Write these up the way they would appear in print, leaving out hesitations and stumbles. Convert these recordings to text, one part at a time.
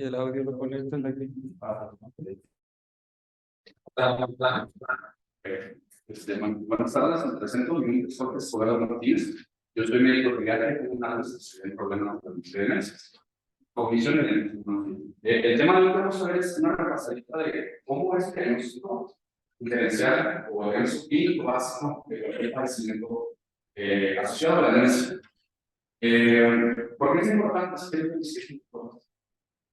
Y el audio lo conectan aquí. Buenas tardes, me presento, mi nombre es Jorge Escobar Martínez. Yo soy médico pediatra con una en problemas de demencia, cognición y atención. El tema de hoy que vamos a ver es una repasadita de cómo es que el diagnóstico diferencial o el clínico básico de cualquier padecimiento asociado a la demencia. ¿Por qué es importante hacer el diagnóstico?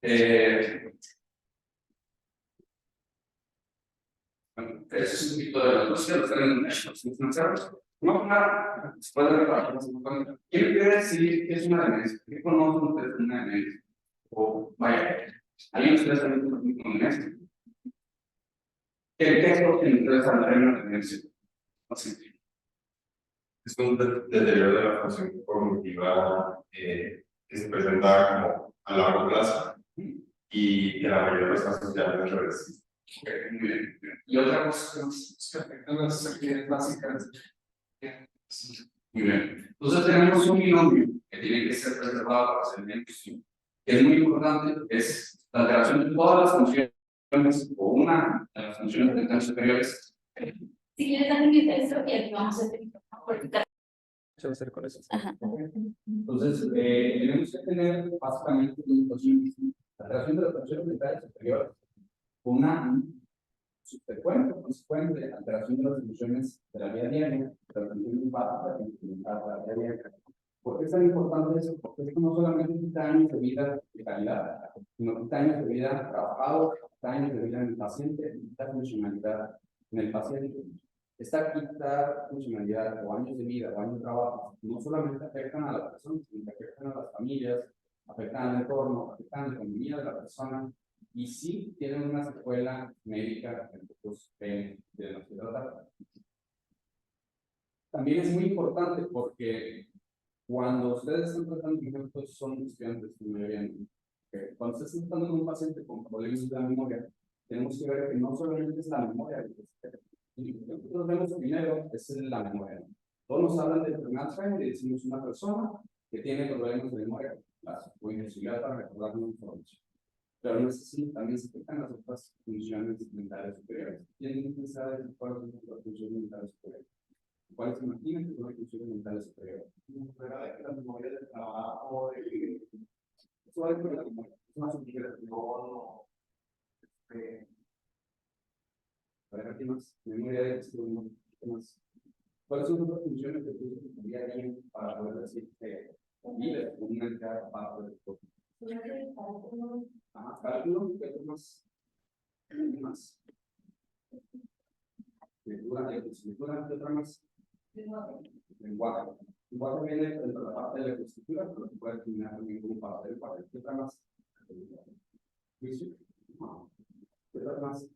Ese es un poquito de la noción, los términos financieros. No, nada, después de la ¿quién quiere decir que es una demencia? ¿Qué conocen ustedes de una demencia? O vaya, ¿alguien de ustedes también conoce una demencia? ¿Qué es lo que ustedes hablan de una demencia? Así. Es un deterioro de la función cognitiva que se presenta como a largo plazo y que la mayoría de los casos ya no es reversible. Okay, muy bien. Y otra cosa que afecta a las actividades básicas. Muy bien. Entonces tenemos un binomio que tiene que ser preservado para hacer bien, que es muy importante, es la alteración de todas las funciones o una de las funciones mentales superiores. Si quieres dar mi texto y activamos este micrófono. ¿Qué va a hacer con eso? Entonces, tenemos que tener básicamente dos situaciones. La alteración de las funciones mentales superiores, una subsecuente o consecuente alteración de las funciones de la vida diaria, de las funciones básicas de la vida diaria. ¿Por qué es tan importante eso? Porque esto no solamente quita años de vida de calidad, sino quita años de vida trabajados, quita años de vida en el paciente, quita funcionalidad en el paciente. Esta quita funcionalidad o años de vida o años de trabajo no solamente afectan a la persona, sino que afectan a las familias, afectan al entorno, afectan a la economía de la persona y sí tienen una secuela médica que nosotros de la sociedad. También es muy importante porque cuando ustedes están tratando, por ejemplo, son estudiantes de mayoría, cuando ustedes están tratando con un paciente con problemas de la memoria, tenemos que ver que no solamente es la memoria, nosotros vemos primero es la memoria. Todos nos hablan de enfermedad Alzheimer y decimos una persona que tiene problemas de memoria o imposibilidad para recordar una información. Pero no es así, también se afectan las otras funciones mentales superiores. Tienen que saber cuáles son las funciones mentales superiores. ¿Cuáles se imaginan que son las funciones mentales superiores? La memoria del trabajo, eso va a ser la memoria. Es una subdirección o para ver qué más, memoria de estudio, qué más. ¿Cuáles son las funciones que tú tendrías bien para poder decir que vives con una entidad parte del cuerpo? Cálculo, ¿qué más? ¿Qué más? Lectura, ¿qué otra más? Lenguaje. Lenguaje viene dentro de la parte de la escritura, pero se puede determinar también como parte del papel. ¿Qué otra más? Juicio. ¿Qué otra más?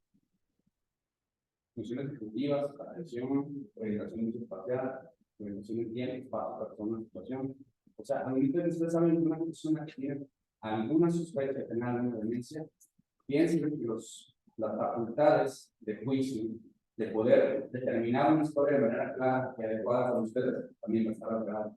Funciones ejecutivas, atención, orientación espacial, orientación en tiempo, espacio, persona, situación. O sea, a mí ustedes saben que una persona que tiene alguna sospecha de tener alguna demencia, piensen que las facultades de juicio, de poder determinar una historia de manera clara y adecuada con ustedes, también va a estar alterada.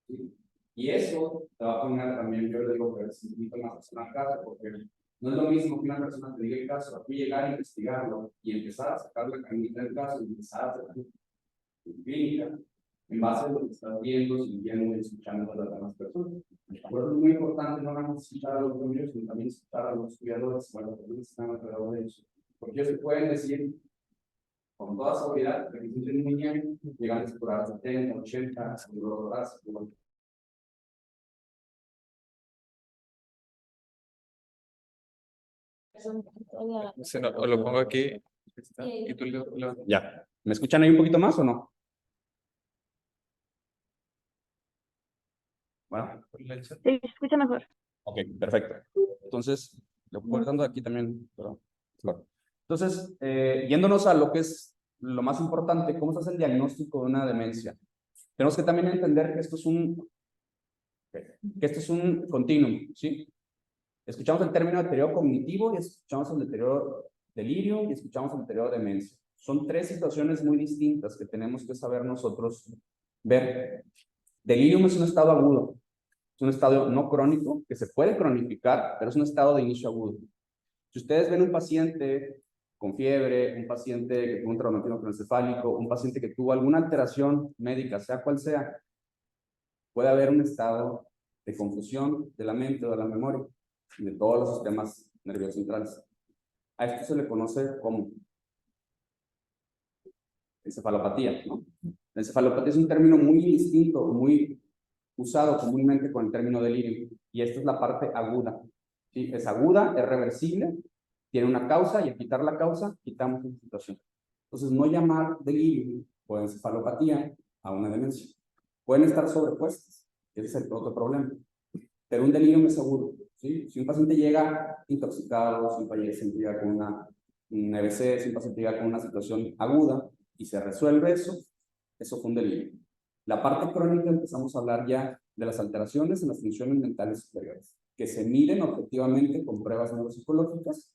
¿Sí? Y eso te va a poner también, yo le digo que es un poquito más personal caso, porque no es lo mismo que una persona te diga el caso, a tú llegar a investigarlo y empezar a sacar la caminita del caso, y empezar a hacer la clínica, en base a lo que estás viendo, sintiendo y escuchando a las demás personas. Por eso es muy importante no nada más escuchar a los niños, sino también escuchar a los cuidadores, bueno, también están alrededor de eso. Porque ellos se pueden decir con toda seguridad que se sienten muy bien, llegan a explorar 70, 80, horas, Si no, o lo pongo aquí y tú lo... Ya. ¿Me escuchan ahí un poquito más o no? Bueno. Se escucha mejor. Ok, perfecto. Entonces, lo voy dando aquí también. Pero, claro. Entonces, yéndonos a lo que es lo más importante, ¿cómo se hace el diagnóstico de una demencia? Tenemos que también entender que esto es un continuum, ¿sí? Escuchamos el término deterioro cognitivo y escuchamos el deterioro delirio y escuchamos el deterioro demencia. Son tres situaciones muy distintas que tenemos que saber nosotros ver. Delirium es un estado agudo. Es un estado no crónico, que se puede cronificar, pero es un estado de inicio agudo. Si ustedes ven un paciente con fiebre, un paciente que tuvo un traumatismo craneoencefálico, un paciente que tuvo alguna alteración médica, sea cual sea, puede haber un estado de confusión de la mente o de la memoria y de todos los sistemas nerviosos centrales. A esto se le conoce como encefalopatía, ¿no? La encefalopatía es un término muy distinto, muy usado comúnmente con el término delirio, y esta es la parte aguda. ¿Sí? Es aguda, es reversible, tiene una causa, y al quitar la causa, quitamos una situación. Entonces, no llamar delirio o encefalopatía a una demencia. Pueden estar sobrepuestas, ese es el otro problema. Pero un delirio no es seguro. ¿Sí? Si un paciente llega intoxicado, si un paciente llega con un EBC, si un paciente llega con una situación aguda y se resuelve eso fue un delirio. La parte crónica empezamos a hablar ya de las alteraciones en las funciones mentales superiores, que se miden objetivamente con pruebas neuropsicológicas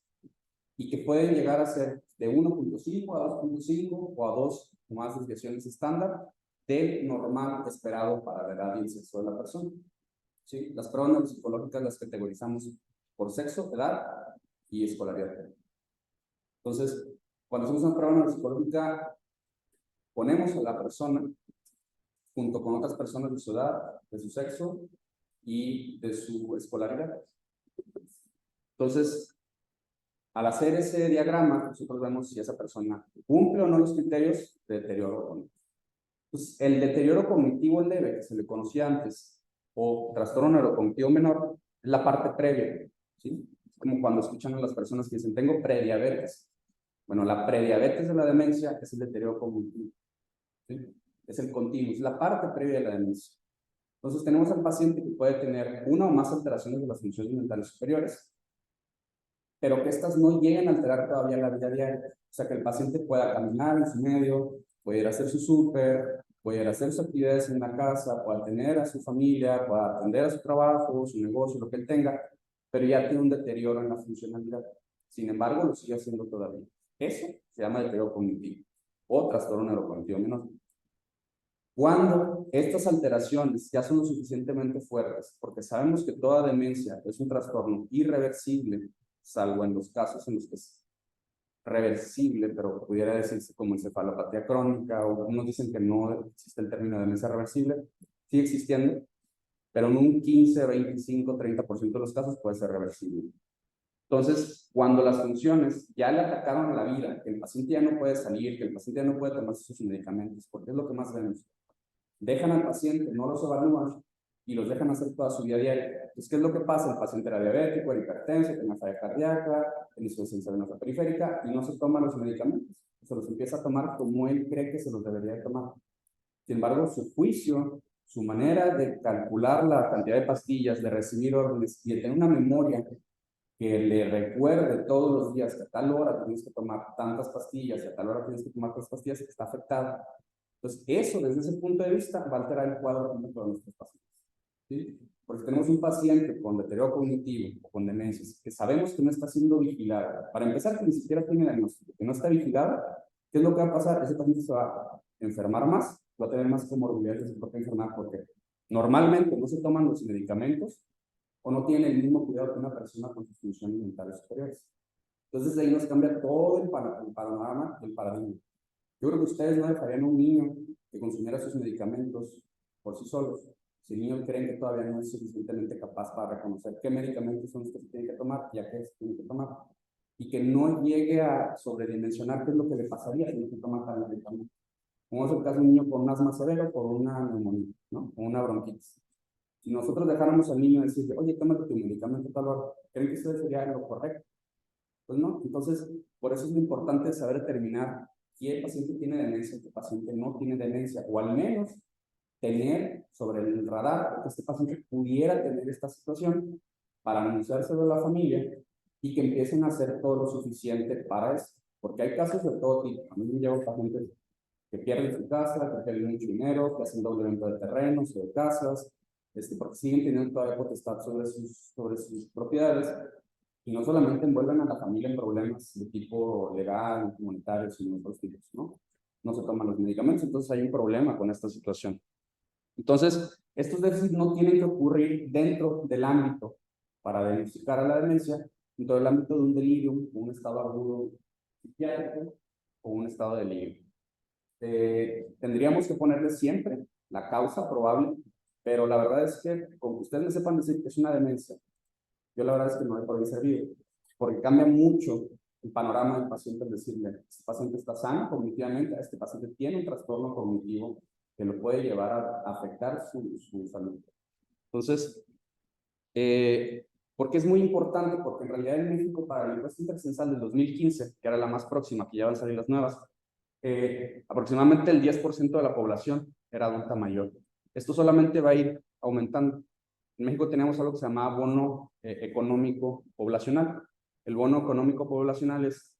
y que pueden llegar a ser de 1.5 a 2.5 o a 2 o más desviaciones estándar del normal esperado para la edad y el sexo de la persona. ¿Sí? Las pruebas neuropsicológicas las categorizamos por sexo, edad y escolaridad. Entonces, cuando hacemos una prueba neuropsicológica, ponemos a la persona junto con otras personas de su edad, de su sexo y de su escolaridad. Entonces, al hacer ese diagrama, nosotros vemos si esa persona cumple o no los criterios de deterioro cognitivo. Entonces, el deterioro cognitivo leve, que se le conocía antes, o trastorno neurocognitivo menor, es la parte previa, ¿sí? Es como cuando escuchan a las personas que dicen, tengo prediabetes. Bueno, la prediabetes de la demencia es el deterioro cognitivo, ¿sí? Es el continuo, es la parte previa de la demencia. Entonces, tenemos al paciente que puede tener una o más alteraciones de las funciones mentales superiores, pero que estas no lleguen a alterar todavía la vida diaria. O sea, que el paciente pueda caminar en su medio, puede ir a hacer su súper, puede ir a hacer sus actividades en la casa, pueda atender a su familia, pueda atender a su trabajo, su negocio, lo que él tenga, pero ya tiene un deterioro en la funcionalidad. Sin embargo, lo sigue haciendo todavía. Eso se llama deterioro cognitivo o trastorno neurocognitivo menor. Cuando estas alteraciones ya son lo suficientemente fuertes, porque sabemos que toda demencia es un trastorno irreversible, salvo en los casos en los que es reversible, pero pudiera decirse como encefalopatía crónica, o unos dicen que no existe el término de demencia reversible, sigue existiendo, pero en un 15, 25, 30% de los casos puede ser reversible. Entonces, cuando las funciones ya le atacaron a la vida, que el paciente ya no puede salir, que el paciente ya no puede tomar sus medicamentos, porque es lo que más vemos, dejan al paciente, no los evalúan y los dejan hacer toda su vida diaria. Entonces, ¿qué es lo que pasa? El paciente era diabético, era hipertenso, tenía falla cardíaca, tenía insuficiencia venosa periférica y no se toman los medicamentos. Se los empieza a tomar como él cree que se los debería de tomar. Sin embargo, su juicio, su manera de calcular la cantidad de pastillas, de recibir órdenes y de tener una memoria que le recuerde todos los días que a tal hora tienes que tomar tantas pastillas y a tal hora tienes que tomar tantas pastillas, está afectada. Entonces, eso desde ese punto de vista va a alterar el cuadro clínico de nuestros pacientes. ¿Sí? Porque tenemos un paciente con deterioro cognitivo o con demencias que sabemos que no está siendo vigilado. Para empezar, que ni siquiera tiene diagnóstico, que no está vigilado, ¿qué es lo que va a pasar? Ese paciente se va a enfermar más, va a tener más comorbilidades de su propia enfermedad, porque normalmente no se toman los medicamentos o no tiene el mismo cuidado que una persona con sus funciones mentales superiores. Entonces, ahí nos cambia todo el panorama, el paradigma. Yo creo que ustedes no dejarían a un niño que consumiera sus medicamentos por sí solos. Si el niño creen que todavía no es suficientemente capaz para reconocer qué medicamentos son los que se tienen que tomar y a qué se tienen que tomar. Y que no llegue a sobredimensionar qué es lo que le pasaría si no se toma tal medicamento. Como es el caso de un niño con un asma severo, por una neumonía, ¿no? O una bronquitis. Si nosotros dejáramos al niño decirle, oye, tómate tu medicamento tal hora, ¿creen que eso sería lo correcto? Pues no. Entonces, por eso es lo importante saber determinar qué paciente tiene demencia, qué paciente no tiene demencia, o al menos tener sobre el radar que este paciente pudiera tener esta situación para anunciárselo a la familia y que empiecen a hacer todo lo suficiente para eso. Porque hay casos de todo tipo. A mí me llevan pacientes que pierden su casa, que pierden mucho dinero, que hacen doble venta de terrenos o de casas, porque siguen teniendo todavía potestad sobre sus propiedades. Y no solamente envuelven a la familia en problemas de tipo legal, comunitario, sino otros tipos, ¿no? No se toman los medicamentos, entonces hay un problema con esta situación. Entonces, Estos déficits no tienen que ocurrir dentro del ámbito para diagnosticar a la demencia, dentro del ámbito de un delirium, un estado agudo psiquiátrico o un estado de delirio. Tendríamos que ponerle siempre la causa probable, pero la verdad es que, como ustedes me sepan decir que es una demencia, yo la verdad es que no he por ahí servido, porque cambia mucho el panorama del paciente al decirle, este paciente está sano cognitivamente, este paciente tiene un trastorno cognitivo que lo puede llevar a afectar su salud. Entonces, ¿por qué es muy importante? Porque en realidad en México, para la encuesta intercensal del 2015, que era la más próxima, que ya van a salir las nuevas, aproximadamente el 10% de la población era adulta mayor. Esto solamente va a ir aumentando. En México tenemos algo que se llama bono económico poblacional. El bono económico poblacional es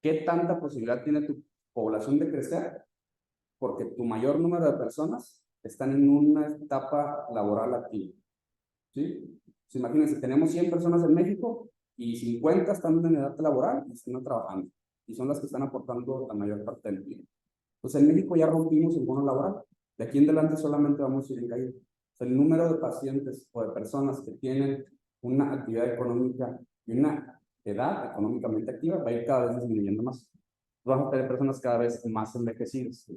qué tanta posibilidad tiene tu población de crecer, porque tu mayor número de personas están en una etapa laboral activa. ¿Sí? Pues imagínense, tenemos 100 personas en México y 50 están en edad laboral y están trabajando. Y son las que están aportando la mayor parte del PIB. Pues en México ya rompimos el bono laboral. De aquí en adelante solamente vamos a ir en caída. O sea, el número de pacientes o de personas que tienen una actividad económica y una edad económicamente activa va a ir cada vez disminuyendo más. Vamos a tener personas cada vez más envejecidas.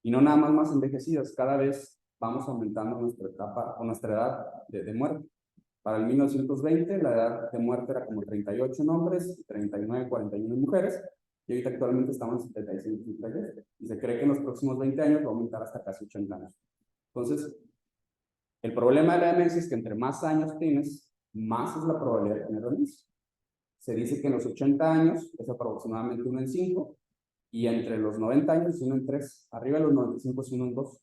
Y no nada más envejecidas, cada vez vamos aumentando nuestra etapa o nuestra edad de muerte. Para el 1920 la edad de muerte era como 38 en hombres y 39, 41 en mujeres, y ahorita actualmente estamos en 75 y 38, y se cree que en los próximos 20 años va a aumentar hasta casi 80 años. Entonces, el problema de la demencia es que entre más años tienes, más es la probabilidad de tener demencia. Se dice que en los 80 años es aproximadamente 1 en 5, y entre los 90 años es 1 en 3, arriba de los 95 es 1 en 2.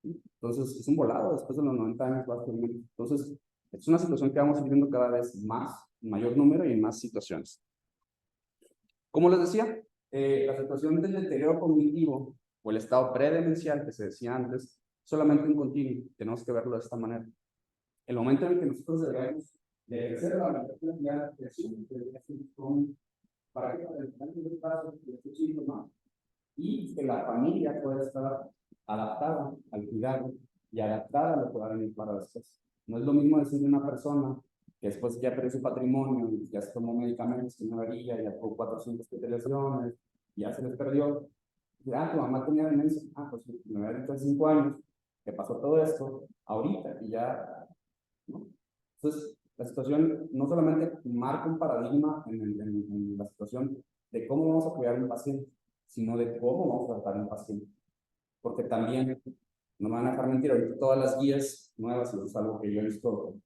Entonces, es un volado, después de los 90 años va a ser. Entonces, es una situación que vamos viendo cada vez más, en mayor número y en más situaciones. Como les decía, la situación del deterioro cognitivo o el estado predemencial que se decía antes, solamente un continuo, tenemos que verlo de esta manera. El momento en el que nosotros debemos de ejercer la habilidad de acción, para que el paso de estos chicos, ¿no? Y que la familia pueda estar adaptada al cuidado y adaptada a lo que va a venir para después. No es lo mismo decirle a una persona que después ya perdió su patrimonio, ya se tomó medicamentos, tiene varilla, ya tuvo 400 hospitalizaciones, ya se les perdió. Ya, tu mamá tenía demencia. Pues me había dicho hace 5 años que pasó todo esto, ahorita, y ya, ¿no? Entonces, la situación no solamente marca un paradigma en la situación de cómo vamos a cuidar a un paciente, sino de cómo vamos a tratar a un paciente. Porque también, no me van a dejar mentir, ahorita todas las guías nuevas, y eso es algo que yo he visto,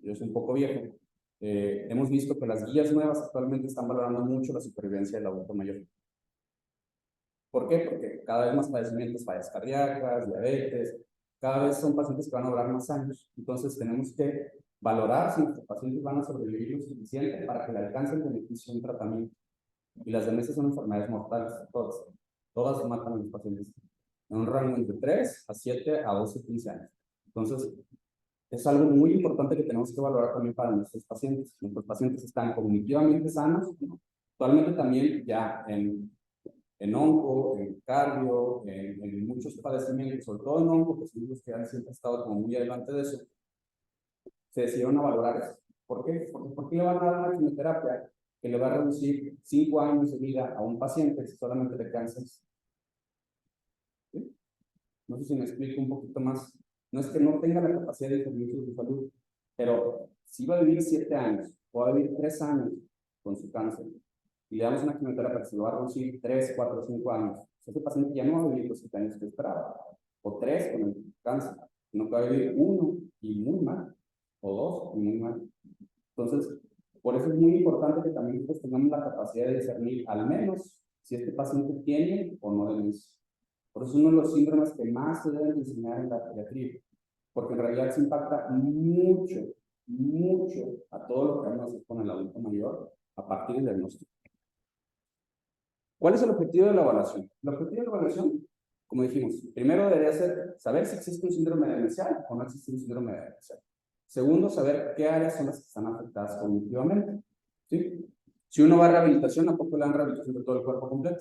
yo soy un poco viejo, hemos visto que las guías nuevas actualmente están valorando mucho la supervivencia del adulto mayor. ¿Por qué? Porque cada vez más padecimientos, fallas cardíacas, diabetes, cada vez son pacientes que van a durar más años. Entonces tenemos que valorar si nuestros pacientes van a sobrevivir lo suficiente para que le alcance el beneficio de un tratamiento. Y las demencias son enfermedades mortales, todas matan a los pacientes en un rango entre 3 a 7 a 12, 15 años. Entonces, es algo muy importante que tenemos que valorar también para nuestros pacientes. Nuestros pacientes están cognitivamente sanos, ¿no? Actualmente también ya en onco, en cardio, en muchos padecimientos, sobre todo en onco, que son los que han siempre estado como muy adelante de eso, se decidieron a valorar eso. ¿Por qué? Porque ¿por qué le van a dar una quimioterapia que le va a reducir 5 años de vida a un paciente si solamente le cáncer? ¿Sí? No sé si me explico un poquito más. No es que no tenga la capacidad de servicio de su salud, pero si va a vivir 7 años o va a vivir 3 años con su cáncer y le damos una quimioterapia que se lo va a reducir 3, 4, 5 años, ese paciente ya no va a vivir los 7 años que esperaba, o 3 con el cáncer, sino que va a vivir 1 y muy mal, o 2 y muy mal. Entonces, por eso es muy importante que también pues, tengamos la capacidad de discernir al menos si este paciente tiene o no demencia. Por eso es uno de los síndromes que más se deben enseñar en la pediatría, porque en realidad se impacta mucho, mucho a todo lo que vamos a hacer con el adulto mayor a partir del diagnóstico. ¿Cuál es el objetivo de la evaluación? El objetivo de la evaluación, como dijimos, primero debería ser saber si existe un síndrome demencial o no existe un síndrome demencial. Segundo, saber qué áreas son las que están afectadas cognitivamente. ¿Sí? Si uno va a rehabilitación, ¿a poco le dan rehabilitación de todo el cuerpo completo?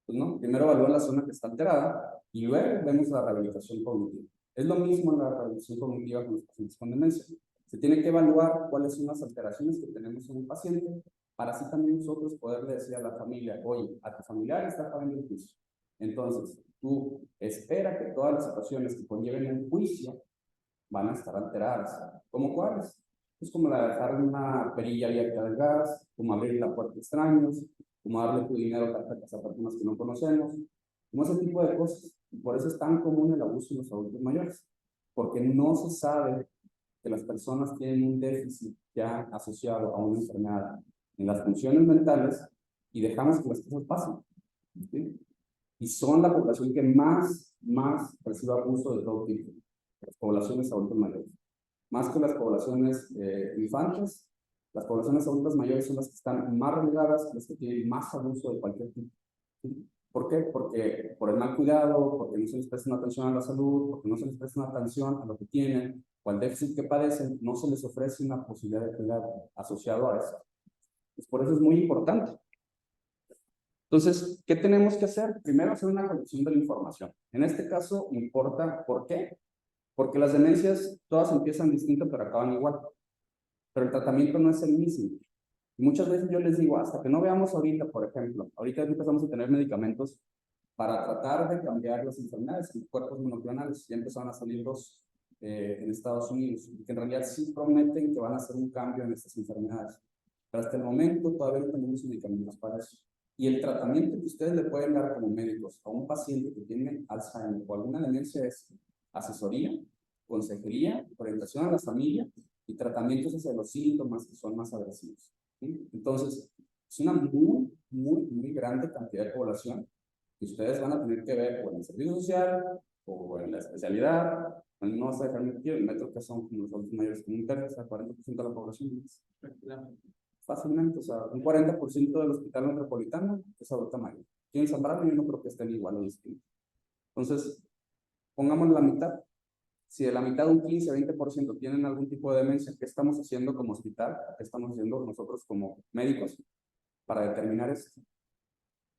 Pues no, primero evalúan la zona que está alterada y luego vemos la rehabilitación cognitiva. Es lo mismo en la rehabilitación cognitiva con los pacientes con demencia. Se tiene que evaluar cuáles son las alteraciones que tenemos en el paciente para así también nosotros poderle decir a la familia, oye, a tu familiar está pagando el juicio. Entonces, tú espera que todas las situaciones que conlleven un juicio van a estar alteradas. ¿Cómo cuáles? Es como la de dejar una perilla abierta del gas, como abrir la puerta a extraños, como darle tu dinero a tarjetas a personas que no conocemos, como ese tipo de cosas. Por eso es tan común el abuso en los adultos mayores, porque no se sabe que las personas tienen un déficit ya asociado a una enfermedad en las funciones mentales y dejamos que las cosas pasen. ¿Sí? Y son la población que más recibe abuso de todo tipo, las poblaciones adultos mayores. Más que las poblaciones infantes, las poblaciones adultas mayores son las que están más relegadas, las que tienen más abuso de cualquier tipo. ¿Sí? ¿Por qué? Porque por el mal cuidado, porque no se les presta una atención a la salud, porque no se les presta una atención a lo que tienen, o al déficit que padecen, no se les ofrece una posibilidad de cuidado asociado a eso. Pues por eso es muy importante. Entonces, ¿qué tenemos que hacer? Primero, hacer una colección de la información. En este caso, importa ¿por qué? Porque las demencias todas empiezan distinto, pero acaban igual. Pero el tratamiento no es el mismo. Y muchas veces yo les digo, hasta que no veamos ahorita, por ejemplo, ahorita empezamos a tener medicamentos para tratar de cambiar las enfermedades en cuerpos monoclonales. Ya empezaron a salir dos en Estados Unidos, que en realidad sí prometen que van a hacer un cambio en estas enfermedades. Pero hasta el momento todavía no tenemos medicamentos para eso. Y el tratamiento que ustedes le pueden dar como médicos a un paciente que tiene Alzheimer o alguna demencia es asesoría, consejería, orientación a la familia y tratamientos hacia los síntomas que son más agresivos. ¿Sí? Entonces, es una muy grande cantidad de población que ustedes van a tener que ver o en el servicio social o en la especialidad. No vas a dejar mentir, el metro que son como los adultos mayores comunitarios, o sea, 40% de la población. Fácilmente, o sea, un 40% del hospital metropolitano es adulta mayor. Aquí en Zambrano yo no creo que estén igual o distintos. Entonces, pongamos la mitad. Si de la mitad, un 15-20% tienen algún tipo de demencia, ¿qué estamos haciendo como hospital? ¿Qué estamos haciendo nosotros como médicos para determinar esto?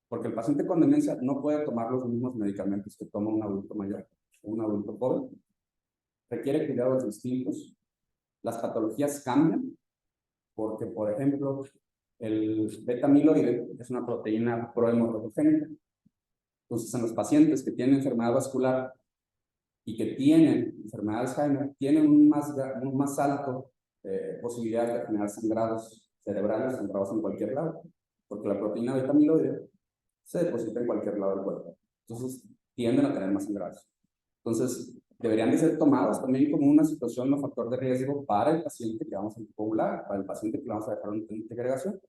Porque el paciente con demencia no puede tomar los mismos medicamentos que toma un adulto mayor o un adulto joven. Requiere cuidados distintos. Las patologías cambian, porque, por ejemplo, el beta-amiloide es una proteína prohemorrogénica. Entonces, en los pacientes que tienen enfermedad vascular y que tienen enfermedad de Alzheimer, tienen un más alto posibilidad de generar sangrados cerebrales, sangrados en cualquier lado, porque la proteína beta-amiloide se deposita en cualquier lado del cuerpo. Entonces, tienden a tener más sangrados. Entonces, deberían de ser tomados también como una situación o factor de riesgo para el paciente que vamos a anticoagular, para el paciente que le vamos a dejar una integración.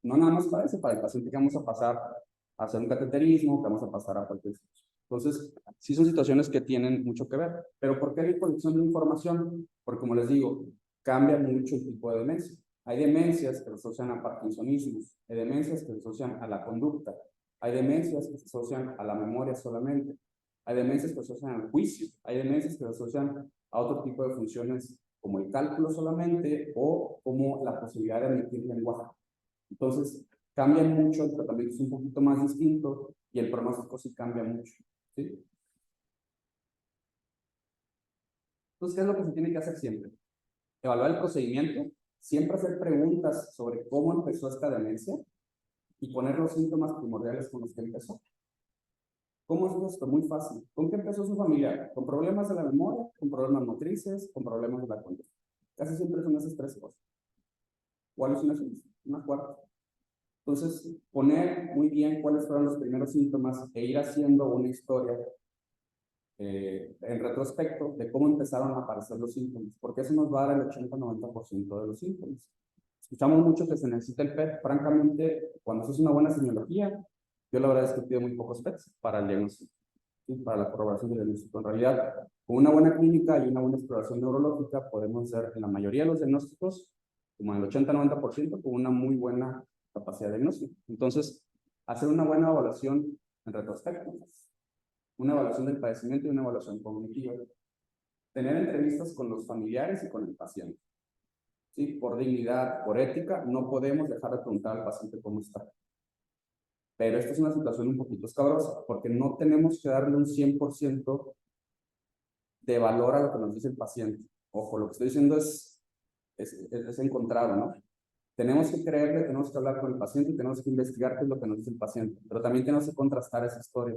No nada más para ese, para el paciente que vamos a pasar a hacer un cateterismo, que vamos a pasar a cualquier situación. Entonces, sí son situaciones que tienen mucho que ver. ¿Pero por qué hay colección de información? Porque, como les digo, cambia mucho el tipo de demencia. Hay demencias que se asocian a parkinsonismos, hay demencias que se asocian a la conducta, hay demencias que se asocian a la memoria solamente, hay demencias que se asocian al juicio, hay demencias que se asocian a otro tipo de funciones como el cálculo solamente o como la posibilidad de emitir lenguaje. Entonces, cambia mucho, el tratamiento es un poquito más distinto y el pronóstico sí cambia mucho. ¿Sí? Entonces, ¿qué es lo que se tiene que hacer siempre? Evaluar el procedimiento, siempre hacer preguntas sobre cómo empezó esta demencia y poner los síntomas primordiales con los que empezó. ¿Cómo es esto? Muy fácil. ¿Con qué empezó su familia? ¿Con problemas de la memoria? ¿Con problemas motrices? ¿Con problemas de la conducta? Casi siempre son esas tres cosas. O alucinaciones, una cuarta. Entonces, poner muy bien cuáles fueron los primeros síntomas e ir haciendo una historia en retrospecto de cómo empezaron a aparecer los síntomas, porque eso nos va a dar el 80-90% de los síntomas. Escuchamos mucho que se necesita el PET. Francamente, cuando se hace una buena semiología, yo la verdad es que pido muy pocos PETs para el diagnóstico, ¿sí? Para la corroboración del diagnóstico. En realidad, con una buena clínica y una buena exploración neurológica, podemos hacer en la mayoría de los diagnósticos, como en el 80-90%, con una muy buena capacidad de diagnóstico. Entonces, hacer una buena evaluación en retrospecto, una evaluación del padecimiento y una evaluación cognitiva. Tener entrevistas con los familiares y con el paciente. ¿Sí? Por dignidad, por ética, no podemos dejar de preguntar al paciente cómo está. Pero esta es una situación un poquito escabrosa, porque no tenemos que darle un 100% de valor a lo que nos dice el paciente. Ojo, lo que estoy diciendo es encontrado, ¿no? Tenemos que creerle, tenemos que hablar con el paciente y tenemos que investigar qué es lo que nos dice el paciente, pero también tenemos que contrastar esa historia,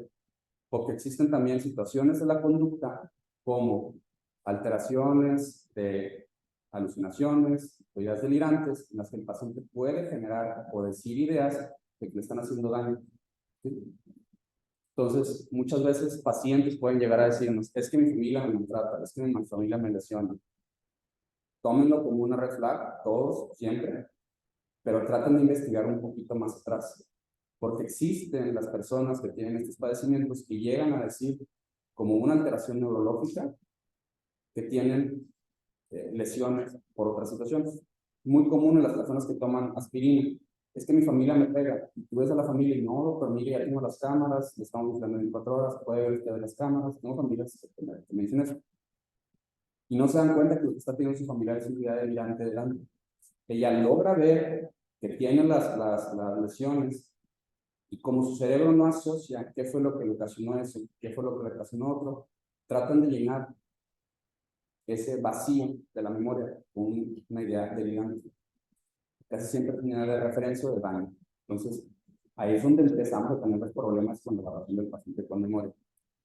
porque existen también situaciones de la conducta como alteraciones de alucinaciones o ideas delirantes en las que el paciente puede generar o decir ideas de que le están haciendo daño. ¿Sí? Entonces, muchas veces pacientes pueden llegar a decirnos, es que mi familia me maltrata, es que mi familia me lesiona. Tómenlo como una red flag, todos, siempre, pero traten de investigar un poquito más atrás, porque existen las personas que tienen estos padecimientos y llegan a decir, como una alteración neurológica, que tienen lesiones por otras situaciones. Muy común en las personas que toman aspirina. Es que mi familia me pega. Y tú ves a la familia y no, doctor, mire, ya tengo las cámaras, le estamos buscando 24 horas, puede ver usted de las cámaras. Tengo familias que me dicen eso. Y no se dan cuenta que lo que está teniendo su familiar es una idea delirante delante. Ella logra ver que tiene las lesiones y como su cerebro no asocia qué fue lo que le ocasionó eso, qué fue lo que le ocasionó otro, tratan de llenar ese vacío de la memoria con una idea delirante. Casi siempre tiene de referencia de daño. Entonces, ahí es donde empezamos a tener los problemas con la evaluación del paciente con memoria.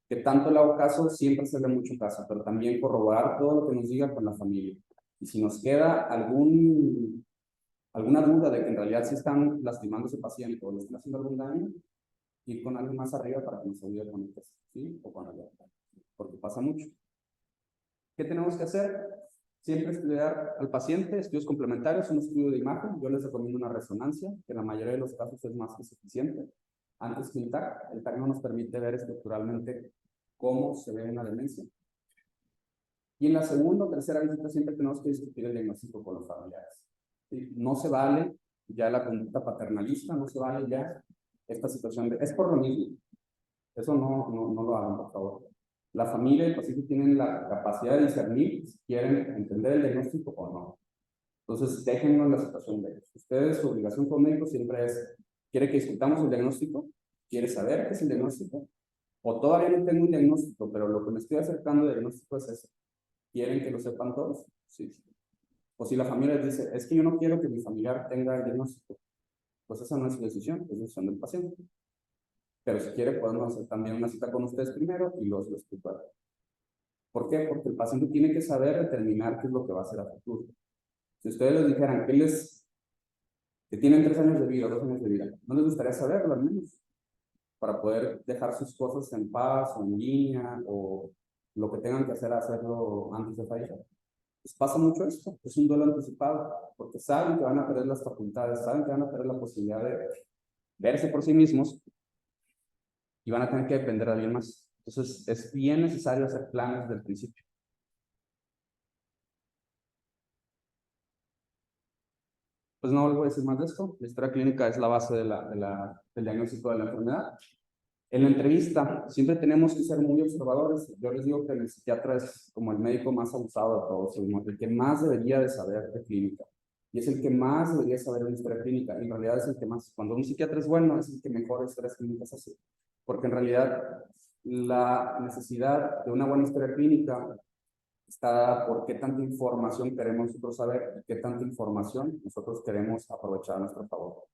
Que tanto le hago caso, siempre se le mucho caso, pero también corroborar todo lo que nos diga con la familia. Y si nos queda alguna duda de que en realidad sí están lastimando a ese paciente o le están haciendo algún daño, ir con alguien más arriba para que nos ayude con el test, ¿sí? O con el porque pasa mucho. ¿Qué tenemos que hacer? Siempre estudiar al paciente, estudios complementarios, un estudio de imagen. Yo les recomiendo una resonancia, que en la mayoría de los casos es más que suficiente. Antes que un TAC, el TAC no nos permite ver estructuralmente cómo se ve en la demencia. Y en la segunda o tercera visita siempre tenemos que discutir el diagnóstico con los familiares. ¿Sí? No se vale ya la conducta paternalista, no se vale ya esta situación de, es por lo mismo. Eso no lo hagan, por favor. La familia y el paciente tienen la capacidad de discernir si quieren entender el diagnóstico o no. Entonces, déjenlo en la situación de ellos. Ustedes, su obligación como médico siempre es, ¿quiere que discutamos el diagnóstico? ¿Quiere saber qué es el diagnóstico? O todavía no tengo un diagnóstico, pero lo que me estoy acercando al diagnóstico es eso. ¿Quieren que lo sepan todos? Sí. O si la familia les dice, es que yo no quiero que mi familiar tenga el diagnóstico, pues esa no es su decisión, es decisión del paciente. Pero si quiere, podemos hacer también una cita con ustedes primero y los explicar. ¿Por qué? Porque el paciente tiene que saber determinar qué es lo que va a hacer a futuro. Si ustedes les dijeran que tienen 3 años de vida, 2 años de vida, ¿no les gustaría saberlo al menos? Para poder dejar sus cosas en paz o en línea o lo que tengan que hacer, hacerlo antes de fallecer. Pues pasa mucho esto, es un duelo anticipado, porque saben que van a perder las facultades, saben que van a perder la posibilidad de verse por sí mismos y van a tener que depender de alguien más. Entonces, es bien necesario hacer planes desde el principio. Pues no vuelvo a decir más de esto. La historia clínica es la base del diagnóstico de la enfermedad. En la entrevista, siempre tenemos que ser muy observadores. Yo les digo que el psiquiatra es como el médico más abusado de todos, el que más debería de saber de clínica. Y es el que más debería saber de historia clínica. En realidad es el que más, cuando un psiquiatra es bueno, es el que mejor historias clínicas hace. Porque en realidad la necesidad de una buena historia clínica está por qué tanta información queremos nosotros saber y qué tanta información nosotros queremos aprovechar a nuestro favor.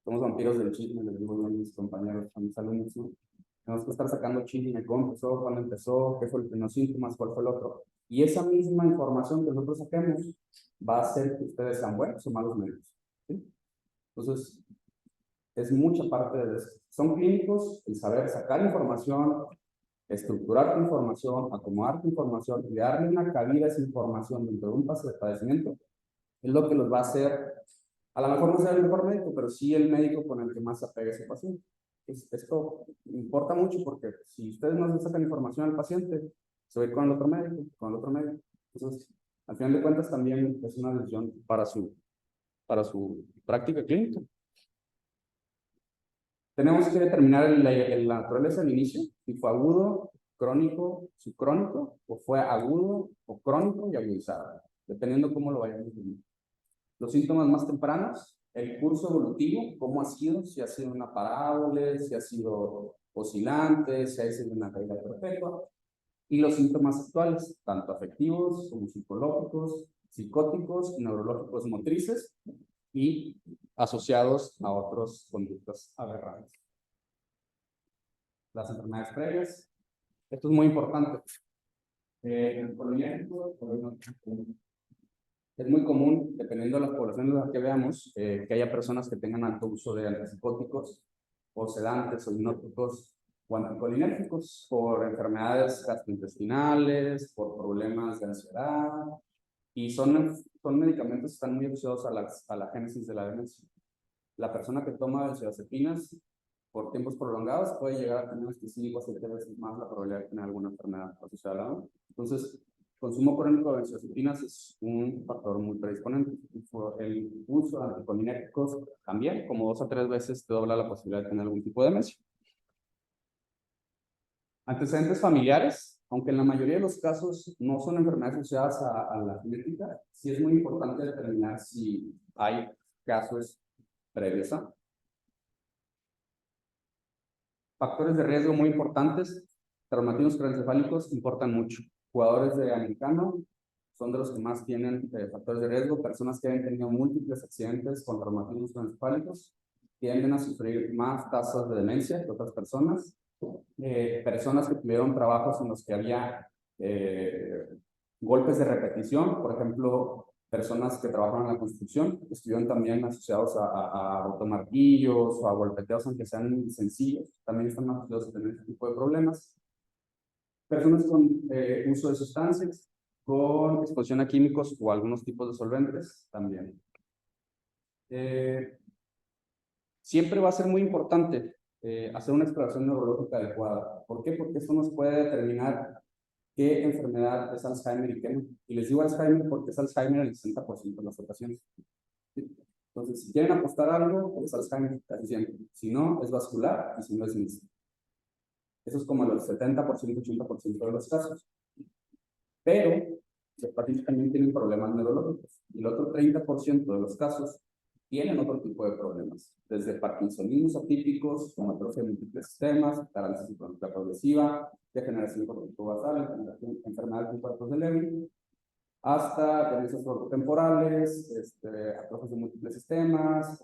Somos vampiros del chisme, les digo a mis compañeros, a mis alumnos, ¿no? Tenemos que estar sacando chisme, cómo empezó, cuándo empezó, qué fue el primer síntomas, cuál fue el otro. Y esa misma información que nosotros saquemos va a hacer que ustedes sean buenos o malos médicos. ¿Sí? Entonces, es mucha parte de eso. Son clínicos, el saber sacar información, estructurar tu información, acomodar tu información y darle una cabida a esa información dentro de un paso de padecimiento, es lo que los va a hacer, a lo mejor no sea el mejor médico, pero sí el médico con el que más se apegue ese paciente. Esto importa mucho porque si ustedes no le sacan información al paciente, se ve con el otro médico, con el otro médico. Entonces, al final de cuentas también es una decisión para su práctica clínica. Tenemos que determinar la naturaleza del inicio, si fue agudo, crónico, subcrónico, o fue agudo o crónico y agudizado, dependiendo cómo lo vayamos viendo. Los síntomas más tempranos, el curso evolutivo, cómo ha sido, si ha sido una parábola, si ha sido oscilante, si ha sido una caída perpetua. y los síntomas actuales, tanto afectivos como psicológicos, psicóticos, neurológicos motrices y asociados a otras conductas aberrantes. Las enfermedades previas. Esto es muy importante. En el colinérgico, es muy común, dependiendo de las poblaciones en las que veamos, que haya personas que tengan alto uso de antipsicóticos o sedantes o hipnóticos o anticolinérgicos por enfermedades gastrointestinales, por problemas de ansiedad, y son medicamentos que están muy asociados a la génesis de la demencia. La persona que toma benzodiazepinas por tiempos prolongados puede llegar a tener hasta 5 o 7 veces más la probabilidad de tener alguna enfermedad asociada a la demencia. Entonces, consumo crónico de benzodiazepinas es un factor muy predisponente. El uso de anticolinérgicos también, como 2 a 3 veces, te dobla la posibilidad de tener algún tipo de demencia. Antecedentes familiares, aunque en la mayoría de los casos no son enfermedades asociadas a la genética, sí es muy importante determinar si hay casos previos a. Factores de riesgo muy importantes. Traumatismos craneoencefálicos importan mucho. Jugadores de americano son de los que más tienen factores de riesgo. Personas que han tenido múltiples accidentes con traumatismos craneoencefálicos tienden a sufrir más tasas de demencia que otras personas. Personas que tuvieron trabajos en los que había golpes de repetición, por ejemplo, personas que trabajan en la construcción, estuvieron también asociados a automartillos o a golpeteos, aunque sean sencillos, también están asociados a tener este tipo de problemas. Personas con uso de sustancias, con exposición a químicos o algunos tipos de solventes, también. Siempre va a ser muy importante hacer una exploración neurológica adecuada. ¿Por qué? Porque eso nos puede determinar qué enfermedad es Alzheimer y qué no. Y les digo Alzheimer porque es Alzheimer el 60% de las ocasiones. Entonces, si quieren apostar algo, es Alzheimer casi siempre. Si no, es vascular y si no, es mixto. Eso es como el 70%, 80% de los casos. Pero los pacientes también tienen problemas neurológicos. Y el otro 30% de los casos tienen otro tipo de problemas, desde parkinsonismos atípicos, como atrofia de múltiples sistemas, parálisis crónica progresiva, degeneración cognitivo-basal, enfermedades de cuerpos de Levy, hasta demencias frontotemporales, atrofias de múltiples sistemas,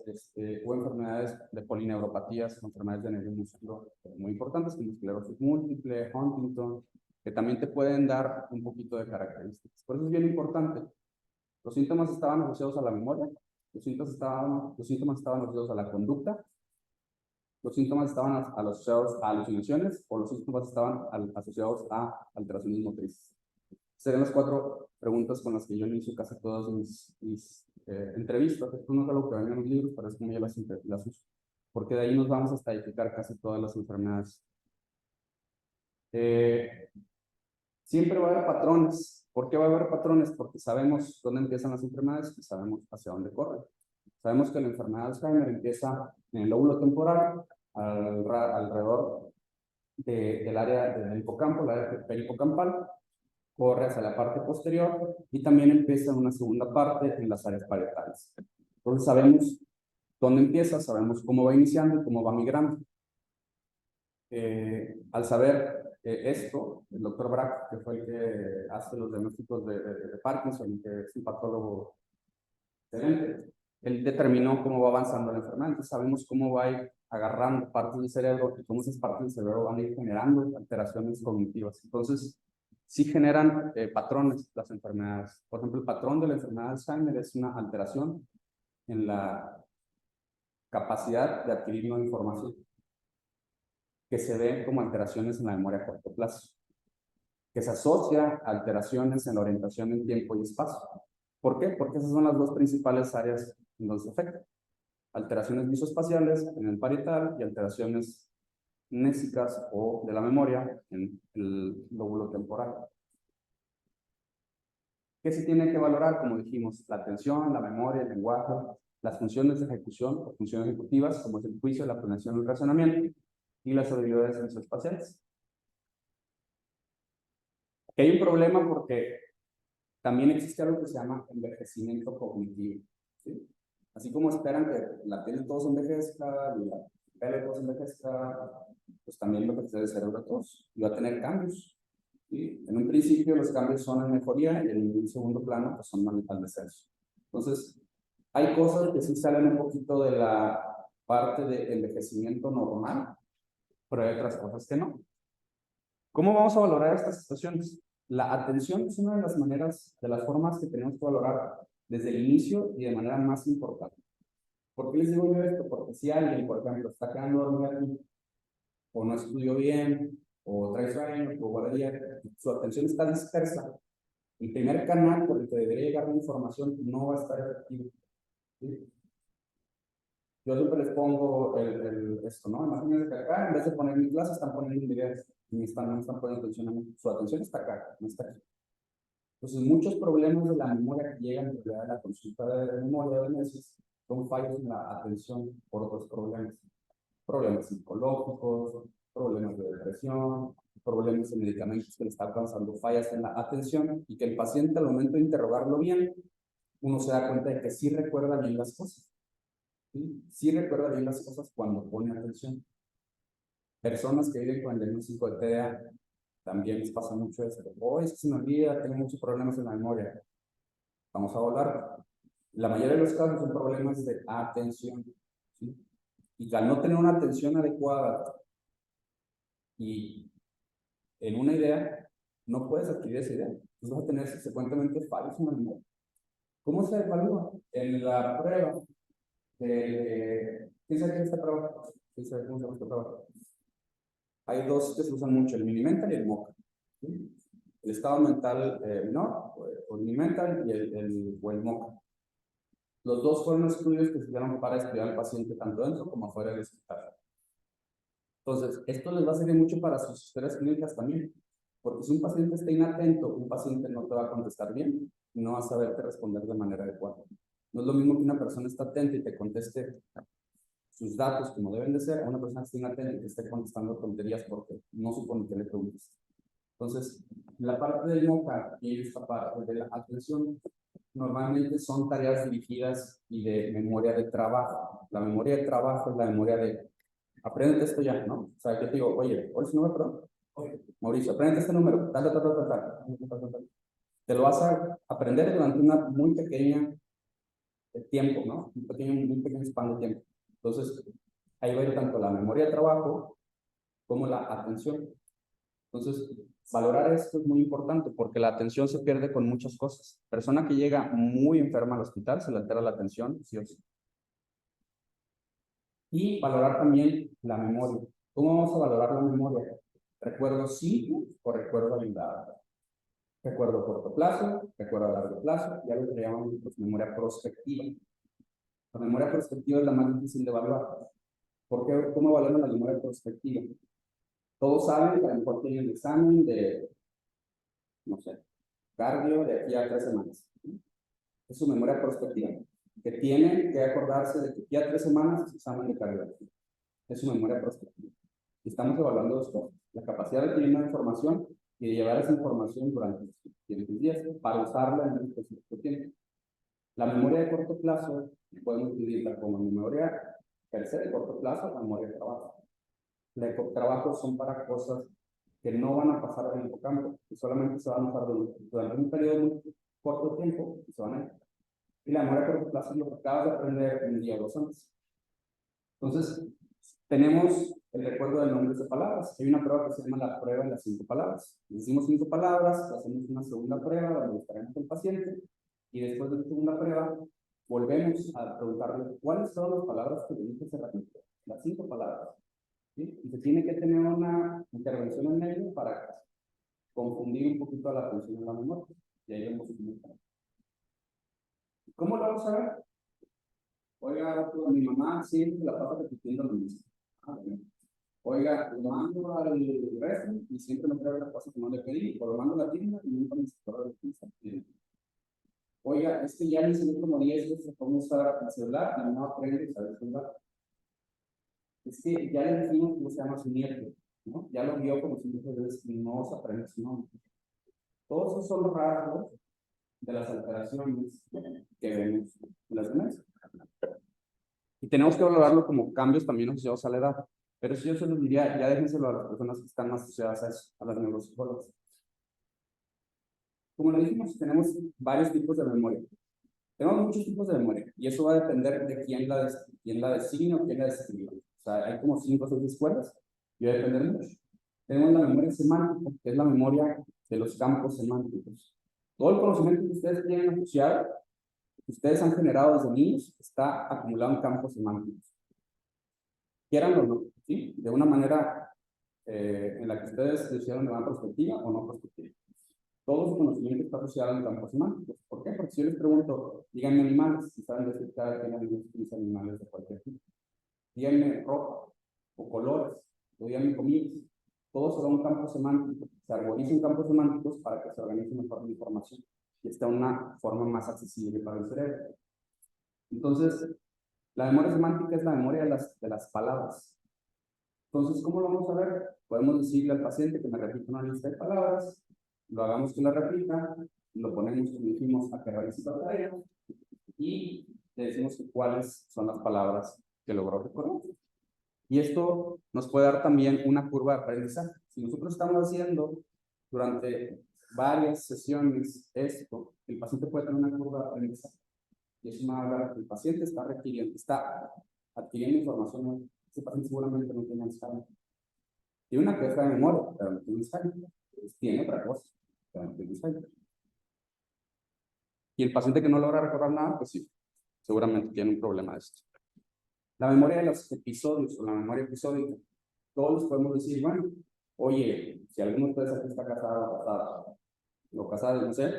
o enfermedades de polineuropatías, enfermedades de nervio músculo muy importantes, como esclerosis múltiple, Huntington, que también te pueden dar un poquito de características. Por eso es bien importante. Los síntomas estaban asociados a la memoria, los síntomas estaban asociados a la conducta, los síntomas estaban asociados a alucinaciones o los síntomas estaban asociados a alteraciones motrices. Serían las 4 preguntas con las que yo inicio casi todas mis entrevistas. Esto no es algo que venga en los libros, pero es como yo las uso, porque de ahí nos vamos a estadificar casi todas las enfermedades. Siempre va a haber patrones. ¿Por qué va a haber patrones? Porque sabemos dónde empiezan las enfermedades y sabemos hacia dónde corren. Sabemos que la enfermedad de Alzheimer empieza en el lóbulo temporal, alrededor del área del hipocampo, la área perihipocampal, corre hacia la parte posterior y también empieza en una segunda parte en las áreas parietales. Entonces sabemos dónde empieza, sabemos cómo va iniciando y cómo va migrando. Al saber esto, el doctor Brack, que fue el que hace los diagnósticos de Parkinson, que es un patólogo excelente, él determinó cómo va avanzando la enfermedad. Entonces sabemos cómo va a ir agarrando partes del cerebro y cómo esas partes del cerebro van a ir generando alteraciones cognitivas. Entonces, sí generan patrones las enfermedades. Por ejemplo, el patrón de la enfermedad de Alzheimer es una alteración en la capacidad de adquirir nueva información, que se ven como alteraciones en la memoria a corto plazo, que se asocia a alteraciones en la orientación en tiempo y espacio. ¿Por qué? Porque esas son las 2 principales áreas en donde se afecta. Alteraciones visoespaciales en el parietal y alteraciones mnésicas o de la memoria en el lóbulo temporal. ¿Qué se tiene que valorar? Como dijimos, la atención, la memoria, el lenguaje, las funciones de ejecución o funciones ejecutivas, como es el juicio, la planeación y el razonamiento, y las habilidades sensoespaciales. Aquí hay un problema porque también existe algo que se llama envejecimiento cognitivo, ¿sí? Así como esperan que la piel de todos envejezca y la piel de todos envejezca, pues también va a crecer el cerebro de todos y va a tener cambios. ¿sí? En un principio los cambios son en mejoría y en un segundo plano pues son al descenso. Entonces, hay cosas que sí salen un poquito de la parte de envejecimiento normal, pero hay otras cosas que no. ¿Cómo vamos a valorar estas situaciones? La atención es una de las maneras, de las formas que tenemos que valorar desde el inicio y de manera más importante. ¿Por qué les digo yo esto? Porque si alguien, por ejemplo, está quedando dormido aquí, o no estudió bien, o trae sueño, o guardia, su atención está dispersa, el primer canal por el que debería llegar la información no va a estar efectivo. ¿Sí? Yo siempre les pongo esto, ¿no? Imagínense que acá, en vez de poner mi clase, están poniendo videos y no están poniendo atención a mí. Su atención está acá, no está aquí. Entonces, muchos problemas de la memoria que llegan de la consulta de memoria de meses son fallos en la atención por otros problemas. Problemas psicológicos, problemas de depresión, problemas de medicamentos que le están causando fallas en la atención y que el paciente al momento de interrogarlo bien, uno se da cuenta de que sí recuerda bien las cosas. ¿Sí? Sí recuerda bien las cosas cuando pone atención. Personas que viven con el diagnóstico de TDA también les pasa mucho eso. Oh, es que se me olvida, tengo muchos problemas en la memoria. Vamos a hablar. La mayoría de los casos son problemas de atención. ¿Sí? Y al no tener una atención adecuada y en una idea, no puedes adquirir esa idea. Entonces vas a tener subsecuentemente fallos en la memoria. ¿Cómo se evalúa? En la prueba de... ¿Quién sabe qué es esta prueba? ¿Quién sabe cómo se llama esta prueba? Hay dos que se usan mucho, el Mini-Mental y el MOCA. ¿Sí? El estado mental menor, o el Mini-Mental y o el MOCA. Los dos fueron estudios que se hicieron para estudiar al paciente tanto dentro como afuera del hospital. Entonces, esto les va a servir mucho para sus historias clínicas también, porque si un paciente está inatento, un paciente no te va a contestar bien, no va a saberte responder de manera adecuada. No es lo mismo que una persona está atenta y te conteste sus datos como deben de ser, a una persona que esté inatenta y que esté contestando tonterías porque no supone que le preguntes. Entonces, la parte del MOCA y esta parte de la atención normalmente son tareas dirigidas y de memoria de trabajo. La memoria de trabajo es la memoria de aprende esto ya, ¿no? O sea, que te digo, oye, ¿cuál es su número, perdón? Mauricio, aprende este número, tal. Te lo vas a aprender durante una muy pequeña tiempo, ¿no? Muy pequeño span de tiempo. Entonces, ahí va a ir tanto la memoria de trabajo como la atención. Entonces, valorar esto es muy importante porque la atención se pierde con muchas cosas. Persona que llega muy enferma al hospital, se le altera la atención, sí o sí. Y valorar también la memoria. ¿Cómo vamos a valorar la memoria? ¿Recuerdo simple o recuerdo ayudado? Recuerdo a corto plazo, recuerdo a largo plazo, y algo que llamamos pues, memoria prospectiva. La memoria prospectiva es la más difícil de evaluar. ¿Por qué? ¿Cómo evaluamos la memoria prospectiva? Todos saben que a lo mejor tienen el examen de, no sé, cardio de aquí a 3 semanas. Es su memoria prospectiva. Que tienen que acordarse de que aquí a 3 semanas es examen de cardiología. Es su memoria prospectiva. Y estamos evaluando dos cosas. La capacidad de tener una información y de llevar esa información durante los siguientes días para usarla en el específico tiempo. La memoria de corto plazo podemos dividirla como memoria per se de corto plazo, la memoria de trabajo. La de trabajo son para cosas que no van a pasar en el hipocampo, que solamente se van a usar durante un periodo muy corto de tiempo y se van a ir. Y la memoria de corto plazo es lo que acabas de aprender un día o 2 antes. Entonces, tenemos el recuerdo de nombres de palabras. Hay una prueba que se llama la prueba de las 5 palabras. Decimos 5 palabras, hacemos una segunda prueba donde estaremos el paciente y después de la segunda prueba volvemos a preguntarle cuáles son las palabras que le dije hace ratito. Las 5 palabras. ¿Sí? Y se tiene que tener una intervención en medio para confundir un poquito la atención en la memoria. Y ahí vemos ¿cómo lo vamos a ver? Oiga, mi mamá siempre la pasa repitiendo lo mismo. Oiga, lo mando al resto y siempre me trae la cosa que no le pedí, o lo mando a la tienda y nunca me cerró la pizza. Oiga, es que ya le enseñé como 10 veces cómo usar el celular y no aprende a saber celular. Es que ya le dijimos cómo se llama su nieto, ¿no? Ya lo vio como 5 veces y no se aprende su nombre. Todos esos son los rasgos de las alteraciones que vemos en las demencias. Y tenemos que valorarlo como cambios también asociados a la edad. Pero si yo se los diría, ya déjenselo a las personas que están más asociadas a eso, a las neuropsicólogas. Como lo dijimos, tenemos varios tipos de memoria. Tenemos muchos tipos de memoria y eso va a depender de quién la designe o quién la describa. O sea, hay como 5 o 6 escuelas y va a depender mucho. Tenemos la memoria semántica, que es la memoria de los campos semánticos. Todo el conocimiento que ustedes tienen asociado, que ustedes han generado desde niños, está acumulado en campos semánticos. Quieran o no, ¿sí? De una manera en la que ustedes decidieron de una perspectiva o no perspectiva. Todo su conocimiento está asociado en campos semánticos. ¿Por qué? Porque si yo les pregunto, díganme animales, si saben decir cada quien utiliza animales de cualquier tipo. Díganme ropa o colores, o díganme comidas. Todo será un campo semántico. Se arborizan campos semánticos para que se organice mejor la información y esté de una forma más accesible para el cerebro. Entonces, la memoria semántica es la memoria de las palabras. Entonces, ¿cómo lo vamos a ver? Podemos decirle al paciente que me repita una lista de palabras, lo hagamos que la repita, lo ponemos, como dijimos, a que realice la tarea y le decimos cuáles son las palabras que logró recordar. Y esto nos puede dar también una curva de aprendizaje. Si nosotros estamos haciendo durante varias sesiones esto, el paciente puede tener una curva de aprendizaje. Y eso me va a hablar que el paciente está adquiriendo información. Ese paciente seguramente no tiene Alzheimer. Tiene una queja de memoria, pero no tiene Alzheimer. Tiene otra cosa, pero no tiene Alzheimer. Y el paciente que no logra recordar nada, pues sí, seguramente tiene un problema de esto. La memoria de los episodios o la memoria episódica, todos podemos decir, bueno, oye, si alguno de ustedes aquí está casado o casada, no sé,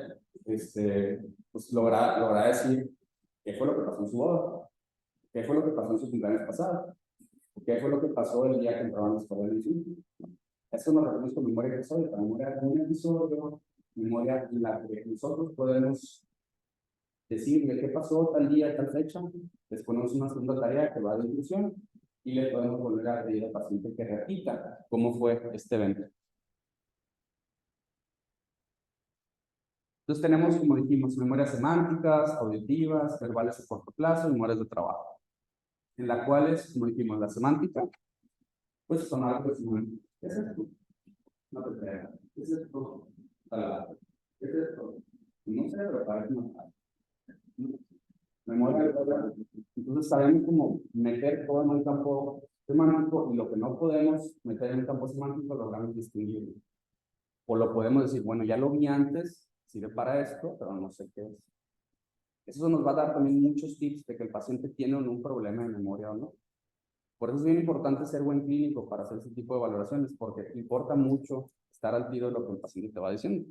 pues logra decir qué fue lo que pasó en su boda, qué fue lo que pasó en su cumpleaños pasado, qué fue lo que pasó el día que entraban a la escuela de instituto. Esto nos referimos con memoria episódica, memoria de un episodio, memoria en la que nosotros podemos decirle qué pasó tal día, tal fecha, les ponemos una segunda tarea que va de inclusión y le podemos volver a pedir al paciente que repita cómo fue este evento. Entonces tenemos, como dijimos, memorias semánticas, auditivas, verbales a corto plazo, memorias de trabajo, en las cuales, como dijimos, la semántica, pues son algo de ¿qué es esto? No te creas. ¿Qué es esto? ¿Qué es esto? No sé, pero parece una memoria de trabajo. Entonces sabemos cómo meter todo en un campo semántico y lo que no podemos meter en el campo semántico logramos distinguirlo. O lo podemos decir, bueno, ya lo vi antes, sirve para esto, pero no sé qué es. Eso nos va a dar también muchos tips de que el paciente tiene o no un problema de memoria o no. Por eso es bien importante ser buen clínico para hacer ese tipo de valoraciones, porque importa mucho estar al tiro de lo que el paciente te va diciendo.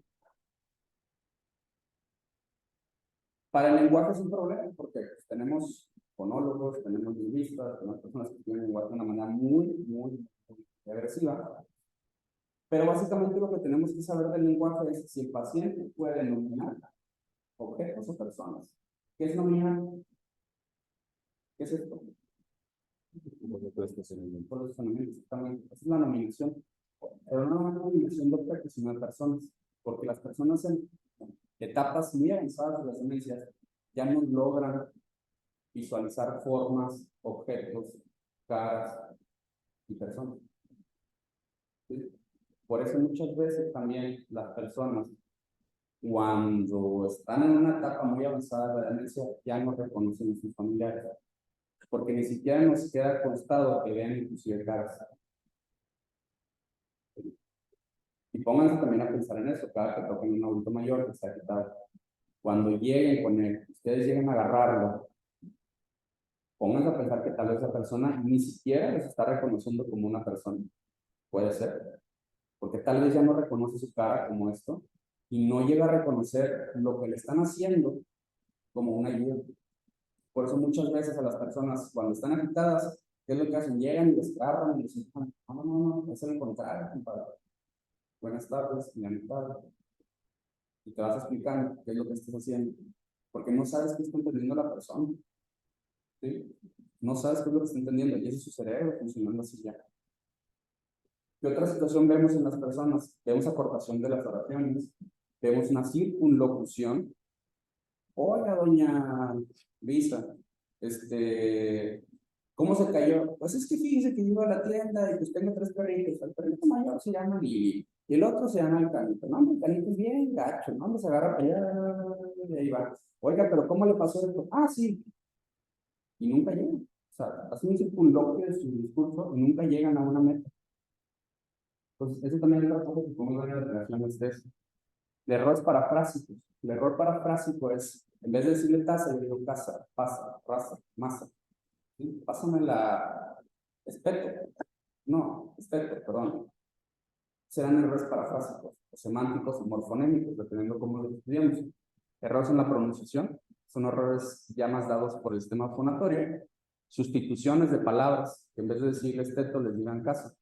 Para el lenguaje es un problema, porque tenemos fonólogos, tenemos lingüistas, tenemos personas que tienen lenguaje de una manera muy agresiva. Pero básicamente lo que tenemos que saber del lenguaje es si el paciente puede nominar objetos o personas. ¿Qué es nominar? ¿Qué es esto? Exactamente. Esa es la nominación. Pero no una nominación de objetos, sino de personas. Porque las personas en etapas muy avanzadas de las demencias ya no logran visualizar formas, objetos, caras y personas. ¿Sí? Por eso muchas veces también las personas, cuando están en una etapa muy avanzada de la demencia, ya no reconocen a sus familiares, porque ni siquiera nos queda constado que vean inclusive caras. Y pónganse también a pensar en eso, cada que toquen un adulto mayor que está quitado. Cuando lleguen con él, ustedes lleguen a agarrarlo, pónganse a pensar que tal vez esa persona ni siquiera les está reconociendo como una persona. Puede ser. Porque tal vez ya no reconoce su cara como esto y no llega a reconocer lo que le están haciendo como una ayuda. Por eso muchas veces a las personas cuando están agitadas, ¿qué es lo que hacen? Llegan y les agarran y les dicen, no, es el contrario, compadre. Buenas tardes, buenas tardes. Y te vas explicando qué es lo que estás haciendo. Porque no sabes qué está entendiendo la persona. ¿Sí? No sabes qué es lo que está entendiendo y ese es su cerebro funcionando así ya. ¿Qué otra situación vemos en las personas? Vemos acortación de las oraciones, vemos una circunlocución. Hola, doña Lisa, ¿cómo se cayó? Pues es que fíjese que iba a la tienda y pues tengo 3 perritos. El perrito mayor se llama Lili. Y el otro se llama el Canito. No, el Canito es bien gacho, ¿no? Se agarra para allá y ahí va. Oiga, pero ¿cómo le pasó esto? Ah, sí. Y nunca llegan. O sea, hacen un circunloquio de su discurso y nunca llegan a una meta. Entonces, eso también es otra cosa que podemos ver en la relación de ustedes. El error es parafrásico. El error parafrásico es, en vez de decirle taza, yo digo casa, pasa, raza, masa. ¿Sí? Pásame la espeto. No, espeto, perdón. Serán errores parafrásicos, o semánticos o morfonémicos, dependiendo cómo lo estudiamos. Errores en la pronunciación, son errores ya más dados por el sistema fonatorio. Sustituciones de palabras, que en vez de decirles esteto, les digan casa.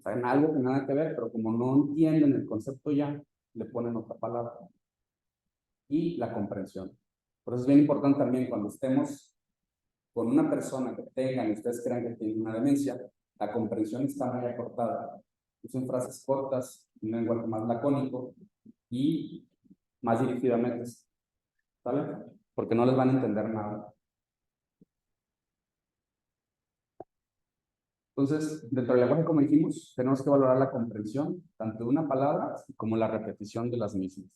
Saben algo que nada que ver, pero como no entienden el concepto ya, le ponen otra palabra. Y la comprensión. Por eso es bien importante también cuando estemos con una persona que tengan, y ustedes crean que tiene una demencia, la comprensión está muy acortada. Usen frases cortas, un lenguaje más lacónico y más dirigido a metas. ¿Sale? Porque no les van a entender nada. Entonces, dentro del lenguaje, como dijimos, tenemos que valorar la comprensión, tanto de una palabra como la repetición de las mismas.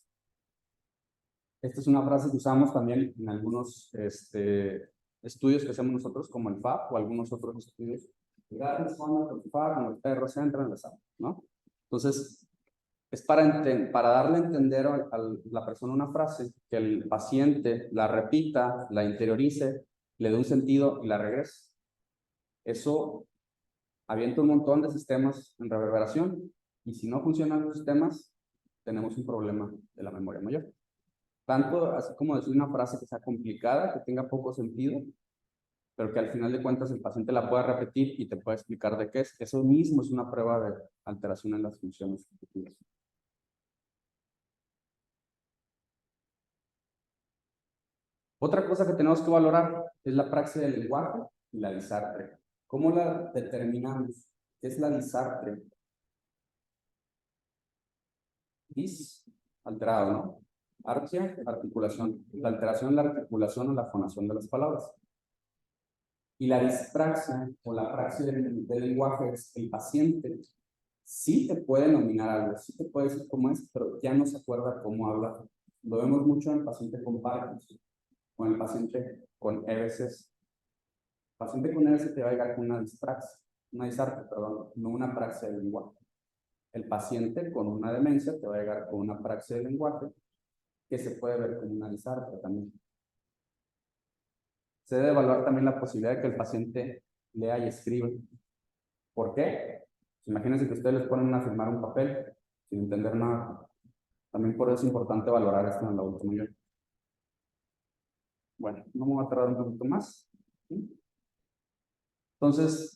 Esta es una frase que usamos también en algunos estudios que hacemos nosotros, como el FAP o algunos otros estudios. Cuando los perros entran en la sala, ¿no? Entonces, es para darle a entender a la persona una frase, que el paciente la repita, la interiorice, le dé un sentido y la regrese. Eso avienta un montón de sistemas en reverberación, y si no funcionan los sistemas, tenemos un problema de la memoria mayor. Tanto así como decir una frase que sea complicada, que tenga poco sentido, pero que al final de cuentas el paciente la pueda repetir y te pueda explicar de qué es. Eso mismo es una prueba de alteración en las funciones ejecutivas. Otra cosa que tenemos que valorar es la praxis del lenguaje y la disartre. ¿Cómo la determinamos? ¿Qué es la disartre? Dis, alterado, ¿no? Archia, articulación. La alteración en la articulación o la fonación de las palabras. Y la dispraxia o la praxis del lenguaje es el paciente sí te puede nominar algo, sí te puede decir cómo es, pero ya no se acuerda cómo habla. Lo vemos mucho en el paciente con Parkinson o en el paciente con EBCs. El paciente con EBC te va a llegar con una disartre, perdón, no una praxia del lenguaje. El paciente con una demencia te va a llegar con una praxia del lenguaje que se puede ver como una disartre también. Se debe evaluar también la posibilidad de que el paciente lea y escriba. ¿Por qué? Imagínense que ustedes les ponen a firmar un papel sin entender nada. También por eso es importante valorar esto en el adulto mayor. Bueno, no me voy a tardar un poquito más. ¿Sí? Entonces,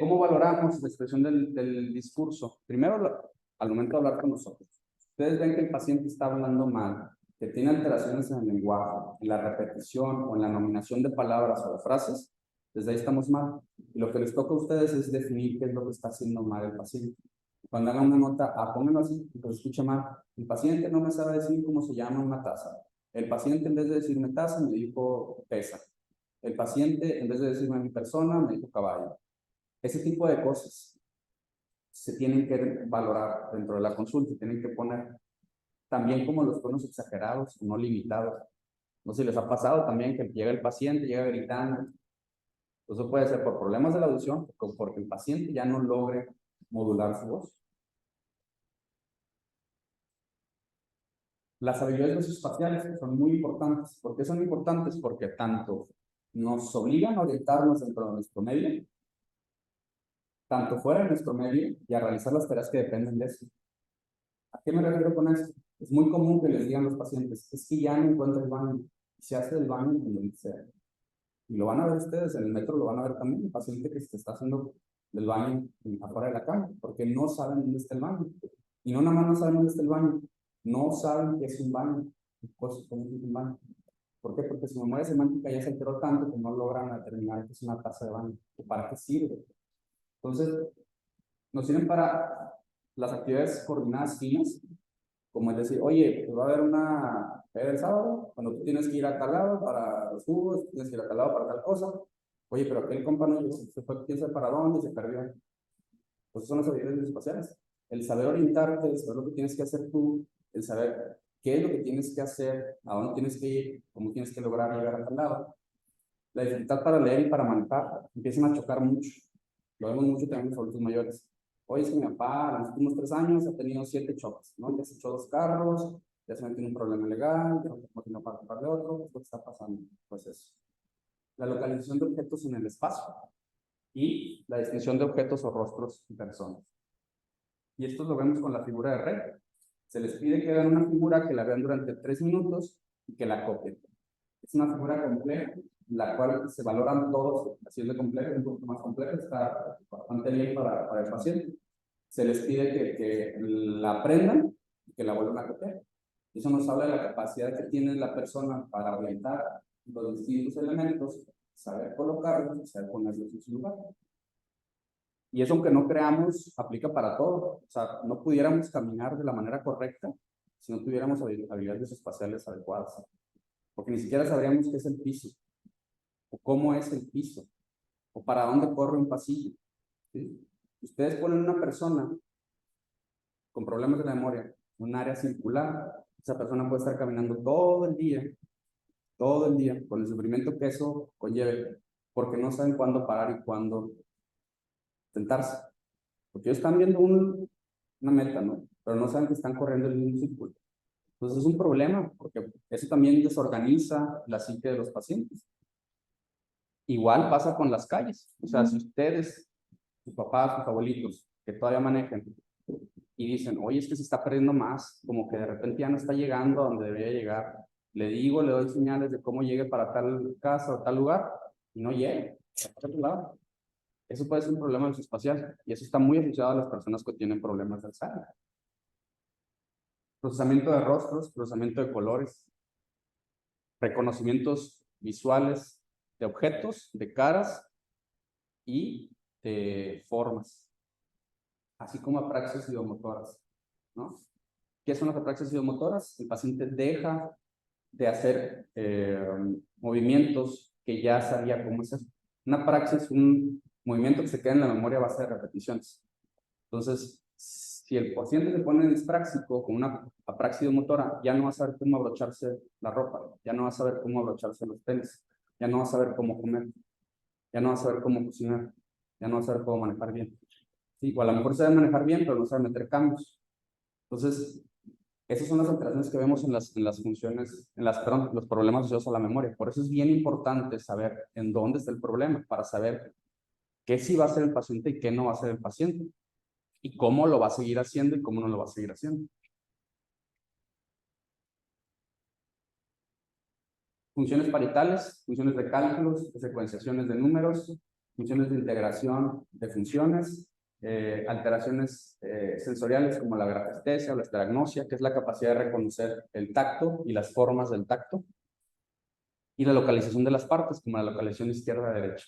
¿cómo valoramos la expresión del discurso? Primero, al momento de hablar con nosotros. Ustedes ven que el paciente está hablando mal, que tiene alteraciones en el lenguaje, en la repetición o en la nominación de palabras o de frases, desde ahí estamos mal. Y lo que les toca a ustedes es definir qué es lo que está haciendo mal el paciente. Cuando hagan una nota, pónganlo así, que se escuche mal. El paciente no me sabe decir cómo se llama una taza. El paciente, en vez de decirme taza, me dijo pesa. El paciente, en vez de decirme mi persona, me dijo caballo. Ese tipo de cosas se tienen que valorar dentro de la consulta, tienen que poner también como los tonos exagerados, no limitados. No sé si les ha pasado también que llega el paciente, llega gritando. Eso puede ser por problemas de la audición, porque el paciente ya no logre modular su voz. Las habilidades socioespaciales son muy importantes. ¿Por qué son importantes? Porque tanto nos obligan a orientarnos dentro de nuestro medio, tanto fuera de nuestro medio, y a realizar las tareas que dependen de eso. ¿A qué me refiero con esto? Es muy común que les digan los pacientes, es que ya no encuentro el baño, se hace el baño en donde sea. Y lo van a ver ustedes, en el metro lo van a ver también, el paciente que se está haciendo el baño afuera de la cama, porque no saben dónde está el baño. Y no nada más no saben dónde está el baño, no saben qué es un baño, cómo es un baño. ¿Por qué? Porque su memoria semántica ya se alteró tanto que no logran determinar qué es una taza de baño, o para qué sirve. Entonces, nos sirven para las actividades coordinadas finas, como es decir, oye, pues va a haber una feria el sábado, cuando tú tienes que ir a tal lado para los jugos, tienes que ir a tal lado para tal cosa. Oye, pero aquel compañero se fue quién sabe para dónde y se perdió. Pues son las habilidades espaciales. el saber orientarte, el saber lo que tienes que hacer tú, el saber qué es lo que tienes que hacer, a dónde tienes que ir, cómo tienes que lograr llegar a tal lado. La dificultad para leer y para manejar empiezan a chocar mucho. Lo vemos mucho también en los adultos mayores. Oye, es que mi papá, en los últimos 3 años, ha tenido 7 choques, ¿no? Ya se echó 2 carros, ya se metió en un problema legal, ya no tiene para comprar de otro, ¿qué es lo que está pasando? Pues eso. La localización de objetos en el espacio y la distinción de objetos o rostros y personas. Y esto lo vemos con la figura de red. Se les pide que hagan una figura, que la vean durante 3 minutos y que la copien. Es una figura compleja, la cual se valoran todos, así es de compleja, es un poco más compleja, está bastante bien para el paciente. Se les pide que la aprendan y que la vuelvan a copiar. Eso nos habla de la capacidad que tiene la persona para orientar los distintos elementos, saber colocarlos, saber ponerlos en su lugar. Y eso, aunque no creamos, aplica para todo. O sea, no pudiéramos caminar de la manera correcta si no tuviéramos habilidades espaciales adecuadas. Porque ni siquiera sabríamos qué es el piso, o cómo es el piso, o para dónde corre un pasillo. ¿Sí? Ustedes ponen una persona con problemas de la memoria en un área circular, esa persona puede estar caminando todo el día, con el sufrimiento que eso conlleve, porque no saben cuándo parar y cuándo sentarse. Porque ellos están viendo una meta, ¿no? Pero no saben que están corriendo el mismo círculo. Entonces es un problema, porque eso también desorganiza la psique de los pacientes. Igual pasa con las calles. O sea, si ustedes, sus papás, sus abuelitos, que todavía manejan, y dicen, oye, es que se está perdiendo más, como que de repente ya no está llegando a donde debería llegar. Le digo, le doy señales de cómo llegue para tal casa o tal lugar, y no llega. Eso puede ser un problema visoespacial, y eso está muy asociado a las personas que tienen problemas de Alzheimer. Procesamiento de rostros, procesamiento de colores, reconocimientos visuales de objetos, de caras y de formas, así como apraxias ideomotoras, ¿no? ¿Qué son las apraxias ideomotoras? El paciente deja de hacer movimientos que ya sabía cómo hacer. Una praxis es un movimiento que se queda en la memoria a base de repeticiones. Entonces, si el paciente se pone dispráxico con una apraxia ideomotora, ya no va a saber cómo abrocharse la ropa, ya no va a saber cómo abrocharse los tenis, ya no va a saber cómo comer, ya no va a saber cómo cocinar, ya no va a saber cómo manejar bien. Sí, o a lo mejor sabe manejar bien, pero no sabe meter cambios. Entonces, esas son las alteraciones que vemos en las funciones, perdón, los problemas asociados a la memoria. Por eso es bien importante saber en dónde está el problema, para saber qué sí va a hacer el paciente y qué no va a hacer el paciente. Y cómo lo va a seguir haciendo y cómo no lo va a seguir haciendo. Funciones paritales, funciones de cálculos, de secuenciaciones de números, funciones de integración de funciones, alteraciones sensoriales como la grafestesia o la esteragnosia, que es la capacidad de reconocer el tacto y las formas del tacto, y la localización de las partes, como la localización izquierda-derecha.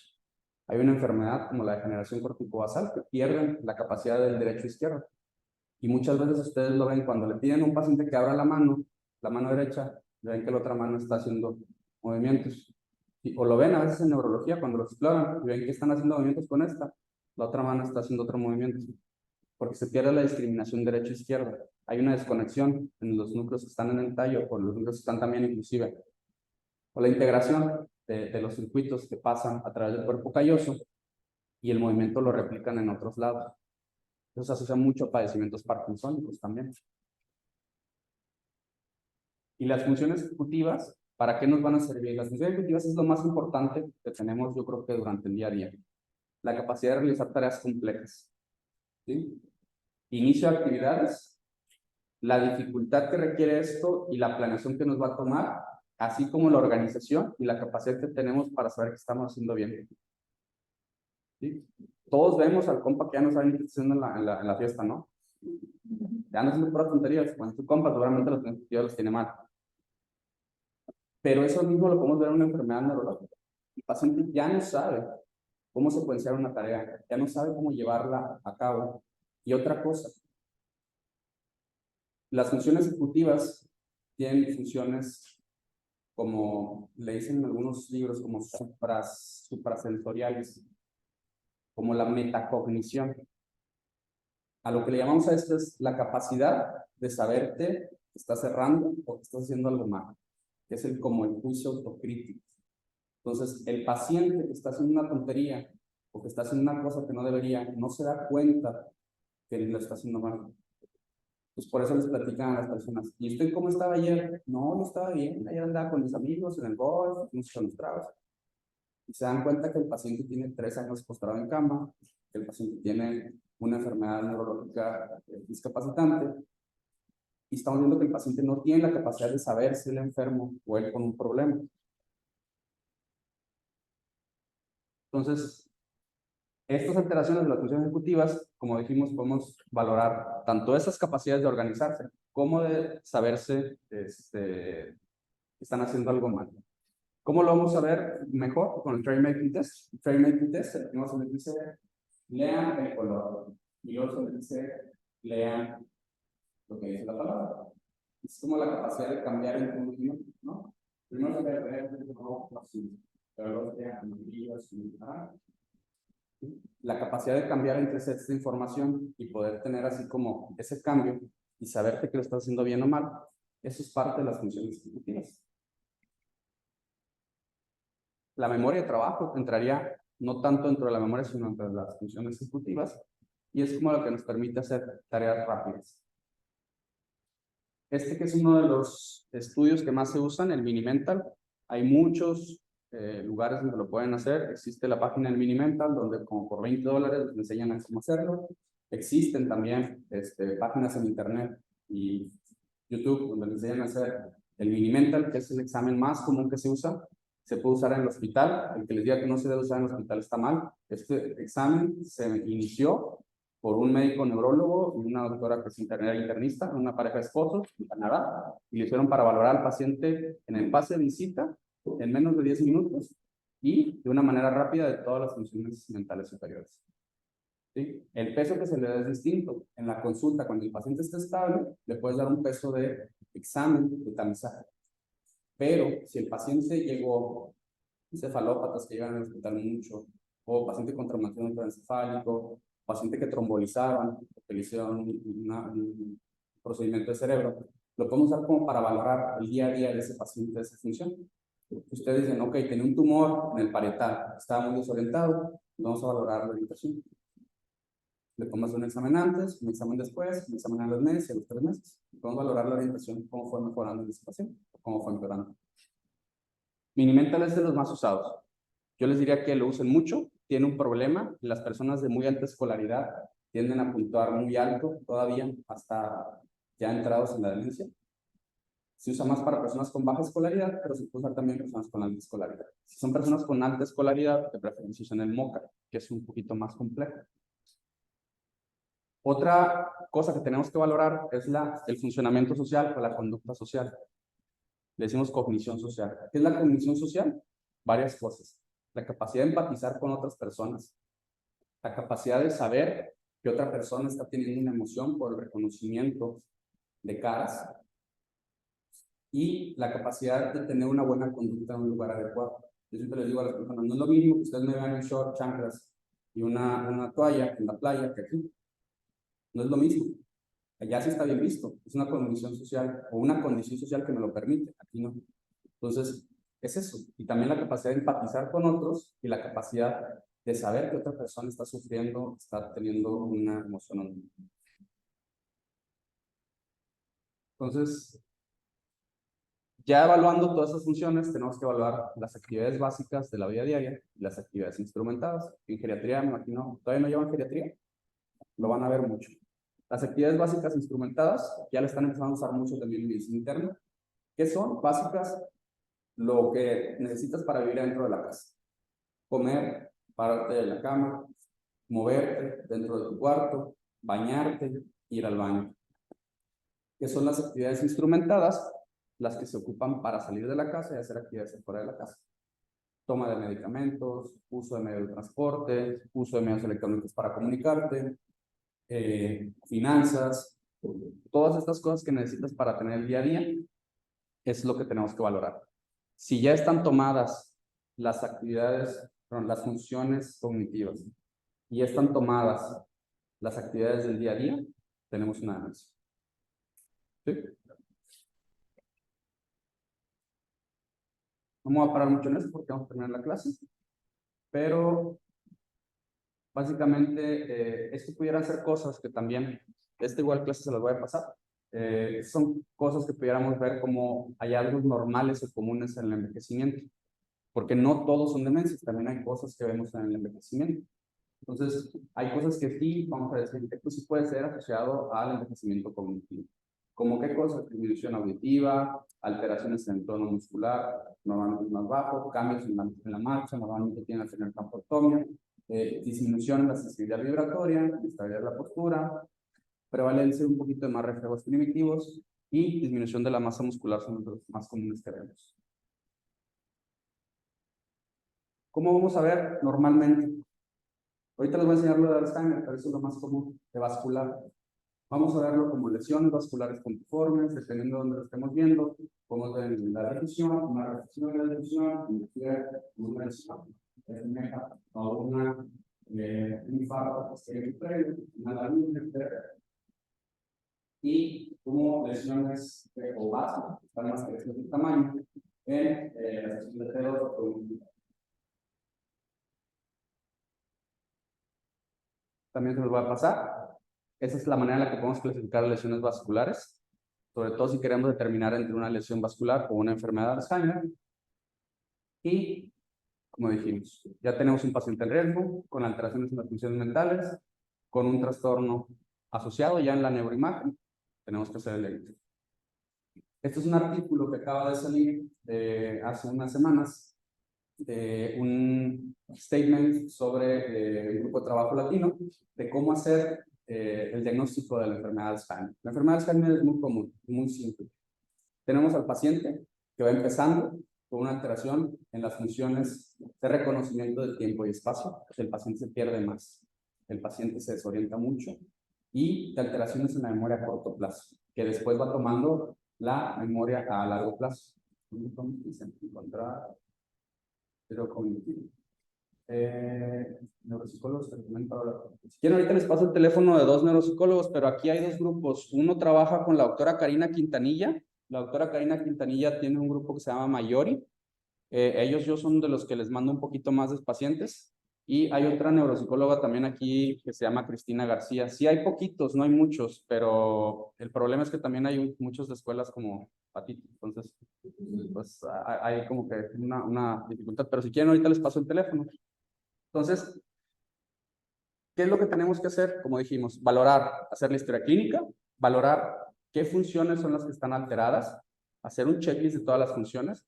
Hay una enfermedad como la degeneración corticobasal que pierden la capacidad del derecho-izquierdo. Y muchas veces ustedes lo ven cuando le piden a un paciente que abra la mano derecha, ven que la otra mano está haciendo movimientos. O lo ven a veces en neurología cuando lo exploran y ven que están haciendo movimientos con esta, la otra mano está haciendo otro movimiento. Porque se pierde la discriminación derecho-izquierda. Hay una desconexión en los núcleos que están en el tallo, o los núcleos que están también inclusive. O la integración de los circuitos que pasan a través del cuerpo calloso y el movimiento lo replican en otros lados. Eso se asocia mucho a padecimientos parkinsónicos también. Y las funciones ejecutivas, ¿para qué nos van a servir? Las funciones ejecutivas es lo más importante que tenemos, yo creo que durante el día a día. La capacidad de realizar tareas complejas. ¿Sí? Inicio de actividades, la dificultad que requiere esto y la planeación que nos va a tomar, así como la organización y la capacidad que tenemos para saber que estamos haciendo bien. ¿Sí? Todos vemos al compa que ya no sabe ni qué está haciendo en la fiesta, ¿no? Ya no haciendo puras tonterías. Cuando tu compa seguramente los tiene mal. Pero eso mismo lo podemos ver en una enfermedad neurológica. El paciente ya no sabe cómo secuenciar una tarea, ya no sabe cómo llevarla a cabo. Y otra cosa, las funciones ejecutivas tienen funciones como le dicen en algunos libros, como suprasensoriales, como la metacognición. A lo que le llamamos a esto es la capacidad de saberte que estás errando o que estás haciendo algo mal, que es como el juicio autocrítico. Entonces, el paciente que está haciendo una tontería o que está haciendo una cosa que no debería, no se da cuenta que lo está haciendo mal. Pues por eso les platican a las personas, ¿y usted cómo estaba ayer? No, no estaba bien, ayer andaba con mis amigos en el golf, con los tragos. Y se dan cuenta que el paciente tiene 3 años postrado en cama, que el paciente tiene una enfermedad neurológica discapacitante, y estamos viendo que el paciente no tiene la capacidad de saber si él es enfermo o él con un problema. Entonces, estas alteraciones de las funciones ejecutivas, como dijimos, podemos valorar tanto esas capacidades de organizarse como de saberse que están haciendo algo mal. ¿Cómo lo vamos a ver mejor? Con el Trait Making Test. El Trait Making Test, el primero se les dice, lean el color. Y luego se les dice, lean lo que dice la palabra. Es como la capacidad de cambiar entre unos y otros, ¿no? Primero se ve verde, rojo, azul. Pero luego se amarillo, azul, naranja. La capacidad de cambiar entre sets de información y poder tener así como ese cambio y saberte que lo estás haciendo bien o mal, eso es parte de las funciones ejecutivas. La memoria de trabajo entraría no tanto dentro de la memoria, sino dentro de las funciones ejecutivas, y es como lo que nos permite hacer tareas rápidas. Este que es uno de los estudios que más se usan, el Minimental. Hay muchos lugares donde lo pueden hacer. Existe la página del Minimental, donde como por $20 les enseñan a cómo hacerlo. Existen también páginas en internet y YouTube donde les enseñan a hacer el Minimental, que es el examen más común que se usa. Se puede usar en el hospital. El que les diga que no se debe usar en el hospital está mal. Este examen se inició por un médico neurólogo y una doctora que es internista, una pareja de esposos en Canadá, y lo hicieron para valorar al paciente en el pase de visita en menos de 10 minutos y de una manera rápida de todas las funciones mentales superiores. ¿Sí? El peso que se le da es distinto. En la consulta, cuando el paciente está estable, le puedes dar un peso de examen de tamizaje. Pero si el paciente llegó encefalópatas que llegan al hospital mucho, o paciente con traumatismo encefálico, paciente que trombolizaban, que le hicieron un procedimiento de cerebro, lo podemos usar como para valorar el día a día de ese paciente, de esa función. Ustedes dicen, ok, tenía un tumor en el parietal, estaba muy desorientado, vamos a valorar la orientación. Le tomas un examen antes, un examen después, un examen a los meses y a los 3 meses. Podemos valorar la orientación, cómo fue mejorando en ese paciente, o cómo fue empeorando. Minimental es de los más usados. Yo les diría que lo usen mucho. Tiene un problema. Las personas de muy alta escolaridad tienden a puntuar muy alto todavía, hasta ya entrados en la demencia. Se usa más para personas con baja escolaridad, pero se puede usar también personas con alta escolaridad. Si son personas con alta escolaridad, de preferencia usan el MOCA, que es un poquito más complejo. Otra cosa que tenemos que valorar es el funcionamiento social o la conducta social. Le decimos cognición social. ¿Qué es la cognición social? Varias cosas. La capacidad de empatizar con otras personas. La capacidad de saber que otra persona está teniendo una emoción por el reconocimiento de caras. Y la capacidad de tener una buena conducta en un lugar adecuado. Yo siempre les digo a las personas, no es lo mínimo que ustedes me vean en short, chanclas y una toalla en la playa que aquí. No es lo mismo. Allá sí está bien visto. Es una condición social o una condición social que me lo permite. Aquí no. Entonces, es eso. Y también la capacidad de empatizar con otros y la capacidad de saber que otra persona está sufriendo, está teniendo una emoción. Entonces, ya evaluando todas esas funciones, tenemos que evaluar las actividades básicas de la vida diaria y las actividades instrumentadas. En geriatría, me imagino, ¿todavía no llevan geriatría? Lo van a ver mucho. Las actividades básicas instrumentadas ya la están empezando a usar mucho también en medicina interna. ¿Qué son? Básicas, lo que necesitas para vivir dentro de la casa. Comer, pararte de la cama, moverte dentro de tu cuarto, bañarte, ir al baño. ¿Qué son las actividades instrumentadas? Las que se ocupan para salir de la casa y hacer actividades fuera de la casa. Toma de medicamentos, uso de medios de transporte, uso de medios electrónicos para comunicarte, finanzas, todas estas cosas que necesitas para tener el día a día, es lo que tenemos que valorar. Si ya están tomadas las funciones cognitivas y ya están tomadas las actividades del día a día, tenemos una demencia. ¿Sí? No me voy a parar mucho en esto porque vamos a terminar la clase, pero básicamente esto pudieran ser cosas que también, igual clase se las voy a pasar, son cosas que pudiéramos ver como hallazgos normales o comunes en el envejecimiento, porque no todos son demencias, también hay cosas que vemos en el envejecimiento. Entonces, hay cosas que sí, vamos a decir, que esto sí puede ser asociado al envejecimiento cognitivo. ¿Como qué cosas? Disminución auditiva, alteraciones en el tono muscular, normalmente más bajo, cambios en la marcha, normalmente tienen que tener campotomía, disminución en la sensibilidad vibratoria, estabilidad de la postura, prevalencia un poquito de más reflejos primitivos y disminución de la masa muscular son los más comunes que vemos. ¿Cómo vamos a ver normalmente? Ahorita les voy a enseñar lo de Alzheimer, pero eso es lo más común, de vascular. Vamos a verlo como lesiones vasculares contiformes, dependiendo de donde lo estemos viendo. Podemos ver la reducción, una reducción de la reducción, una lesión, un infarto posterior previo, una laringe, y como lesiones o vasos, que están más crecidas de tamaño, en la sección de T2 también se nos va a pasar. Esa es la manera en la que podemos clasificar lesiones vasculares, sobre todo si queremos determinar entre una lesión vascular o una enfermedad de Alzheimer. Y, como dijimos, ya tenemos un paciente en riesgo, con alteraciones en las funciones mentales, con un trastorno asociado ya en la neuroimagen, tenemos que hacer el electro. Este es un artículo que acaba de salir hace unas semanas, un statement sobre el grupo de trabajo latino, de cómo hacer el diagnóstico de la enfermedad de Alzheimer. La enfermedad de Alzheimer es muy común, muy simple. Tenemos al paciente que va empezando con una alteración en las funciones de reconocimiento del tiempo y espacio. El paciente se pierde más, el paciente se desorienta mucho y de alteraciones en la memoria a corto plazo, que después va tomando la memoria a largo plazo. Encontrar pero cognitivo. Neuropsicólogos que recomiendan para hablar. Si quieren, ahorita les paso el teléfono de 2 neuropsicólogos, pero aquí hay 2 grupos. Uno trabaja con la doctora Karina Quintanilla. La doctora Karina Quintanilla tiene un grupo que se llama Mayori. Yo son de los que les mando un poquito más de pacientes. Y hay otra neuropsicóloga también aquí que se llama Cristina García. Sí hay poquitos, no hay muchos, pero el problema es que también hay muchos de escuelas como Patito. Entonces, pues hay como que una dificultad. Pero si quieren, ahorita les paso el teléfono. Entonces, ¿qué es lo que tenemos que hacer? Como dijimos, valorar, hacer la historia clínica, valorar qué funciones son las que están alteradas, hacer un checklist de todas las funciones,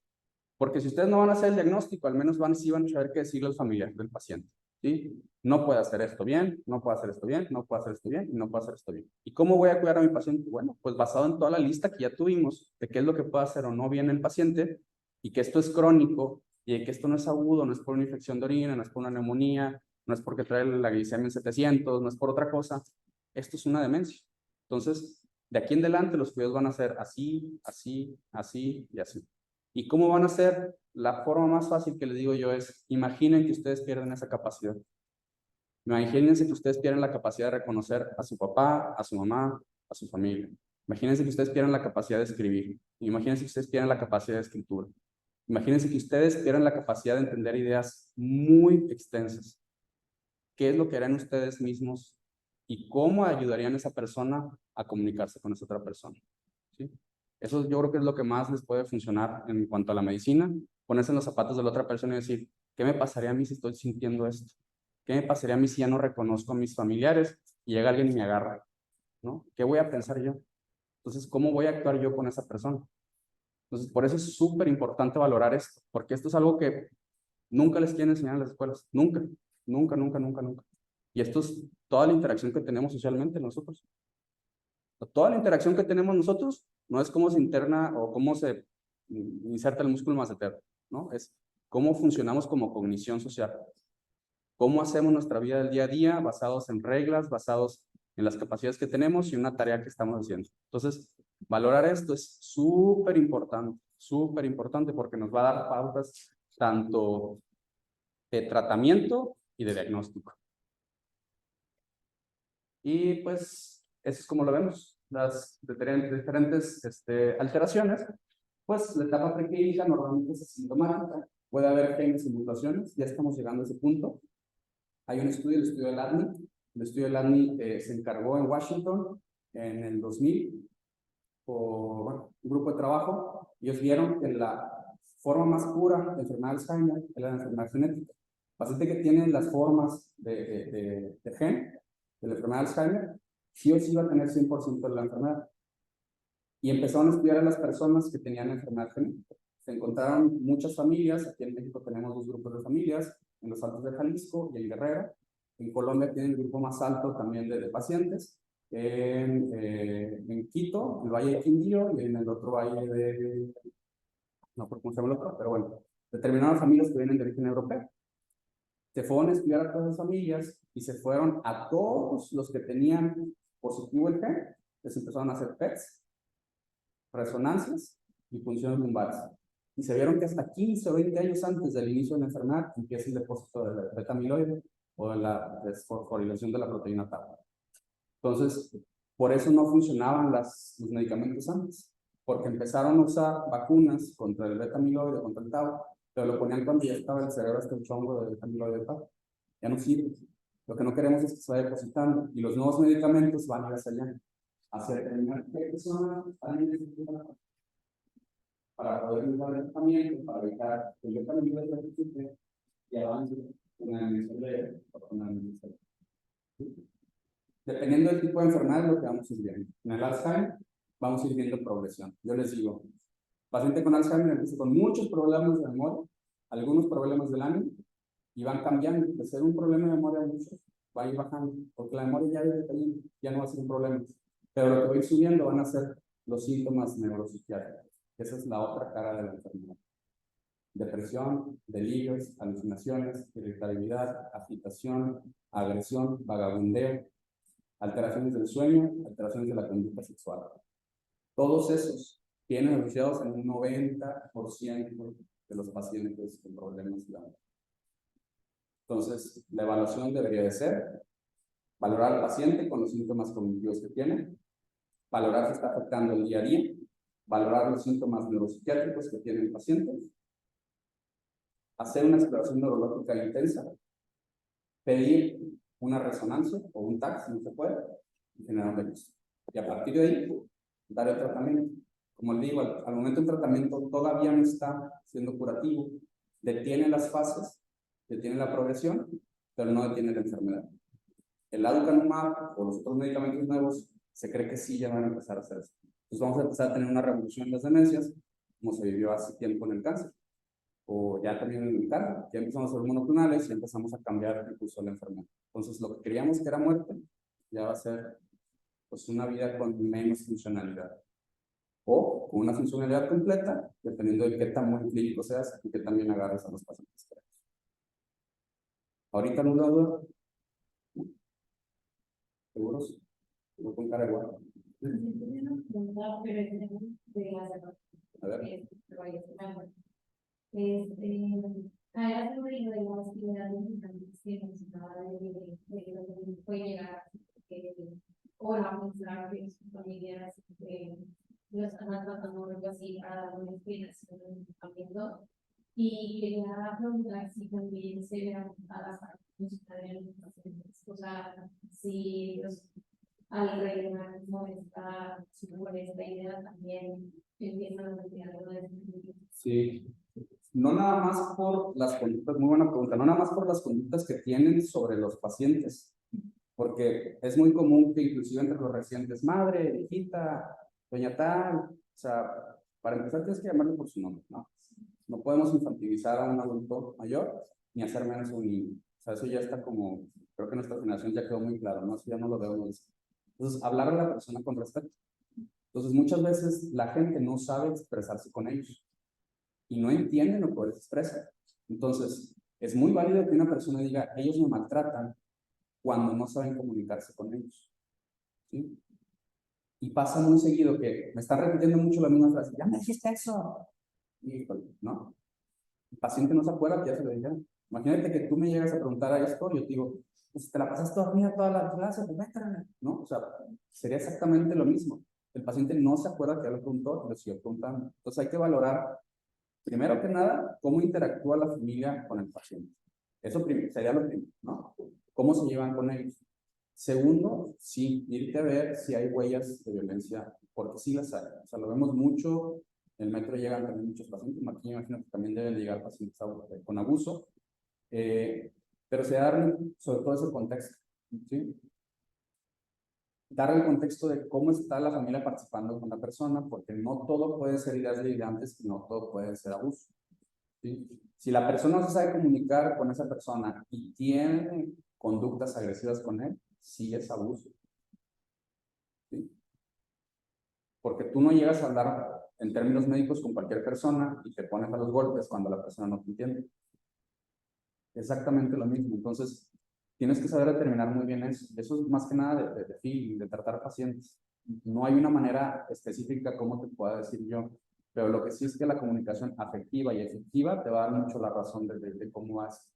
porque si ustedes no van a hacer el diagnóstico, al menos sí van a saber qué decirle al familiar del paciente. ¿Sí? No puede hacer esto bien, no puede hacer esto bien, no puede hacer esto bien y no puede hacer esto bien. ¿Y cómo voy a cuidar a mi paciente? Bueno, pues basado en toda la lista que ya tuvimos de qué es lo que puede hacer o no bien el paciente y que esto es crónico y que esto no es agudo, no es por una infección de orina, no es por una neumonía, no es porque trae la glicemia en 700, no es por otra cosa. Esto es una demencia. Entonces, de aquí en adelante los cuidados van a ser así, así, así y así. ¿Y cómo van a ser? La forma más fácil que les digo yo es, imaginen que ustedes pierden esa capacidad. Imagínense que ustedes pierden la capacidad de reconocer a su papá, a su mamá, a su familia. Imagínense que ustedes pierden la capacidad de escribir. Imagínense que ustedes pierden la capacidad de escritura. Imagínense que ustedes pierden la capacidad de entender ideas muy extensas. ¿Qué es lo que harán ustedes mismos y cómo ayudarían a esa persona a comunicarse con esa otra persona? ¿Sí? Eso yo creo que es lo que más les puede funcionar en cuanto a la medicina, ponerse en los zapatos de la otra persona y decir, ¿qué me pasaría a mí si estoy sintiendo esto? ¿Qué me pasaría a mí si ya no reconozco a mis familiares y llega alguien y me agarra? ¿No? ¿Qué voy a pensar yo? Entonces, ¿cómo voy a actuar yo con esa persona? Entonces, por eso es súper importante valorar esto, porque esto es algo que nunca les quieren enseñar en las escuelas, nunca, nunca, nunca, nunca, nunca. Y esto es toda la interacción que tenemos socialmente nosotros. Toda la interacción que tenemos nosotros no es cómo se interna o cómo se inserta el músculo macetero, ¿no? Es cómo funcionamos como cognición social. Cómo hacemos nuestra vida del día a día basados en reglas, basados en las capacidades que tenemos y una tarea que estamos haciendo. Entonces, valorar esto es súper importante porque nos va a dar pautas tanto de tratamiento y de diagnóstico. Y pues, eso es como lo vemos, las diferentes alteraciones. Pues la etapa preclínica normalmente es asintomática, puede haber genes y mutaciones, ya estamos llegando a ese punto. Hay un estudio, el estudio de LADNI. El estudio de LADNI se encargó en Washington en el 2000 por bueno, un grupo de trabajo. Ellos vieron que la forma más pura de enfermedad de Alzheimer es la enfermedad genética. El paciente que tiene las formas de gen de la enfermedad de Alzheimer, sí o sí va a tener 100% de la enfermedad. Y empezaron a estudiar a las personas que tenían la enfermedad genética. Se encontraron muchas familias, aquí en México tenemos 2 grupos de familias, en los Altos de Jalisco y en Guerrero. En Colombia tienen el grupo más alto también de pacientes. En Quito, el Valle de Quindío, y en el otro valle de... no por cómo se llama el otro, pero bueno, determinadas familias que vienen de origen europeo. Se fueron a estudiar a todas las familias y se fueron a todos los que tenían positivo el gen, les empezaron a hacer PETs, resonancias y funciones lumbares. Y se vieron que hasta 15 o 20 años antes del inicio de la enfermedad empieza el depósito del beta-amiloide o de la desfosforilación de la proteína tau. Entonces, por eso no funcionaban los medicamentos antes, porque empezaron a usar vacunas contra el beta-amiloide, contra el tau, pero lo ponían cuando ya estaba el cerebro hasta el chongo del beta-amiloide tau. Ya no sirve. Lo que no queremos es que se vaya depositando, y los nuevos medicamentos van a ir hacia allá, hacia determinar qué persona para poder ayudar al tratamiento, para evitar que el beta-amiloide se deposite y avance en la emisión de dependiendo del tipo de enfermedad, lo que vamos a ir viendo. En el Alzheimer, vamos a ir viendo progresión. Yo les digo, paciente con Alzheimer empieza con muchos problemas de memoria, algunos problemas del ánimo, y van cambiando. De ser un problema de memoria a muchos, va a ir bajando, porque la memoria ya no va a ser un problema. Pero lo que va a ir subiendo van a ser los síntomas neuropsiquiátricos. Esa es la otra cara de la enfermedad. Depresión, delirios, alucinaciones, irritabilidad, agitación, agresión, vagabundeo, alteraciones del sueño, alteraciones de la conducta sexual. Todos esos vienen asociados en un 90% de los pacientes con problemas de la mente. Entonces, la evaluación debería de ser valorar al paciente con los síntomas cognitivos que tiene, valorar si está afectando el día a día, valorar los síntomas neuropsiquiátricos que tiene el paciente, hacer una exploración neurológica intensa, pedir una resonancia o un TAC, si no se puede, y generar un diagnóstico. Y a partir de ahí, dar el tratamiento. Como les digo, al momento el tratamiento todavía no está siendo curativo, detiene las fases, detiene la progresión, pero no detiene la enfermedad. El aducanumab o los otros medicamentos nuevos se cree que sí ya van a empezar a hacer eso. Entonces vamos a empezar a tener una revolución en las demencias, como se vivió hace tiempo en el cáncer, o ya también en el cáncer. Ya empezamos a ser monoclonales y empezamos a cambiar el curso de la enfermedad. Entonces lo que creíamos que era muerte, ya va a ser pues una vida con menos funcionalidad. O con una funcionalidad completa, dependiendo de qué tan buen clínico seas y qué también agarres a los pacientes. Ahorita no lo dudo. ¿Seguros? ¿No con cara igual? A ver. Hace un libro de las actividades que mencionaba de puede llegar o la mostrar que sus familias los están tratando algo así para dar una explicación también, y quería preguntar si también se ve afectadas a los pacientes, o sea, si los al rellenar esta idea también empiezan a retirar algo de Sí. No nada más por las conductas, muy buena pregunta, no nada más por las conductas que tienen sobre los pacientes, porque es muy común que inclusive entre los residentes, madre, hijita, doña tal, o sea, para empezar tienes que llamarle por su nombre, ¿no? No podemos infantilizar a un adulto mayor ni hacer menos a un niño. O sea, eso ya está como, creo que nuestra generación ya quedó muy claro, ¿no? Eso ya no lo vemos. Entonces, hablar a la persona con respeto. Entonces, muchas veces la gente no sabe expresarse con ellos y no entienden lo que les expresa. Entonces, es muy válido que una persona diga, ellos me maltratan, cuando no saben comunicarse con ellos. ¿Sí? Y pasa muy seguido que me están repitiendo mucho la misma frase, ya me dijiste eso. Híjole, ¿no? El paciente no se acuerda que ya se lo dijeron. Imagínate que tú me llegas a preguntar a esto, yo te digo, pues te la pasaste dormida toda la clase, pues vete, ¿no? O sea, sería exactamente lo mismo. El paciente no se acuerda que ya lo preguntó, lo siguió preguntando. Entonces hay que valorar, primero que nada, cómo interactúa la familia con el paciente. Eso sería lo primero, ¿no? ¿Cómo se llevan con ellos? Segundo, sí, irte a ver si hay huellas de violencia, porque sí las hay. O sea, lo vemos mucho. En el metro llegan también muchos pacientes. Aquí me imagino que también deben llegar pacientes con abuso. Pero se da sobre todo ese contexto, ¿sí? Dar el contexto de cómo está la familia participando con la persona, porque no todo puede ser ideas delirantes y no todo puede ser abuso, ¿sí? Si la persona no se sabe comunicar con esa persona y tiene conductas agresivas con él, sí es abuso, ¿sí? Porque tú no llegas a hablar en términos médicos con cualquier persona y te pones a los golpes cuando la persona no te entiende. Exactamente lo mismo. Entonces, tienes que saber determinar muy bien eso. Eso es más que nada de feeling, de tratar pacientes. No hay una manera específica como te pueda decir yo, pero lo que sí es que la comunicación afectiva y efectiva te va a dar mucho la razón de cómo vas.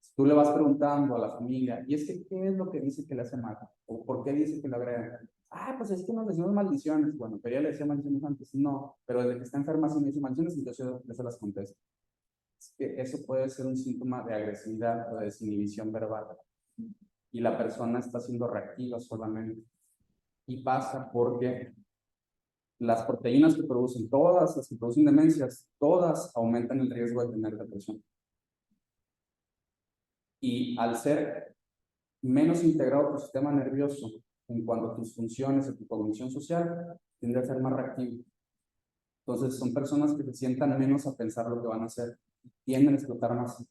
Si tú le vas preguntando a la familia, y es que, ¿qué es lo que dice que le hace mal? ¿O por qué dice que le agrega? Ah, pues es que nos decimos maldiciones. Bueno, pero ya le decía maldiciones antes. No, pero desde que está enferma sí me dice maldiciones, entonces yo se las contesto. Que eso puede ser un síntoma de agresividad o de desinhibición verbal y la persona está siendo reactiva solamente y pasa porque las proteínas que producen, todas las que producen demencias, todas aumentan el riesgo de tener depresión y al ser menos integrado tu sistema nervioso en cuanto a tus funciones y tu cognición social, tiende a ser más reactivo. Entonces son personas que se sientan menos a pensar lo que van a hacer, tienden a explotar más.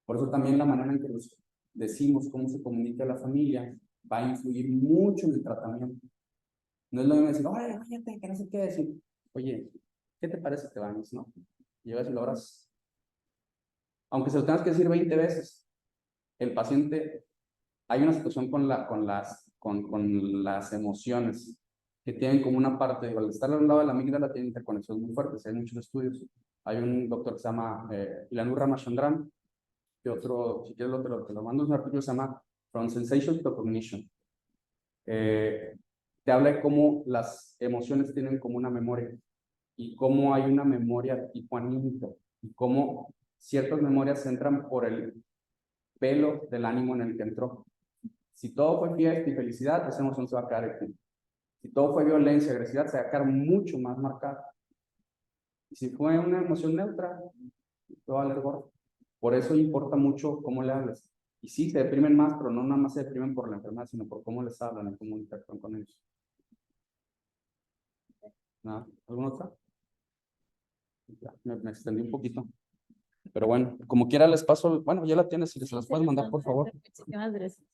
Por eso también la manera en que los decimos cómo se comunica a la familia va a influir mucho en el tratamiento. No es lo mismo decir, oye, cállate, que no sé qué decir. Oye, ¿qué te parece que te bañes, no? Llevas y lo abras. Aunque se lo tengas que decir 20 veces, el paciente, hay una situación con las emociones que tienen como una parte, al estar al lado de la amígdala, tiene interconexiones muy fuertes. Hay muchos estudios. Hay un doctor que se llama Ilanur Ramachandran, que otro, si quieres te lo mando, un artículo que se llama From Sensation to Cognition. Te habla de cómo las emociones tienen como una memoria y cómo hay una memoria tipo anímica y cómo ciertas memorias entran por el pelo del ánimo en el que entró. Si todo fue fiesta y felicidad, esa emoción se va a quedar aquí. Si todo fue violencia, agresividad, se va a quedar mucho más marcada. Y si fue una emoción neutra, te va a valer gorro. Por eso importa mucho cómo le hables. Y sí, se deprimen más, pero no nada más se deprimen por la enfermedad, sino por cómo les hablan y cómo interactúan con ellos. ¿Nada? ¿Alguna otra? Ya, me extendí un poquito. Pero bueno, como quiera les paso, bueno, ya la tienes, si se las puedes mandar, por favor. Muchísimas gracias.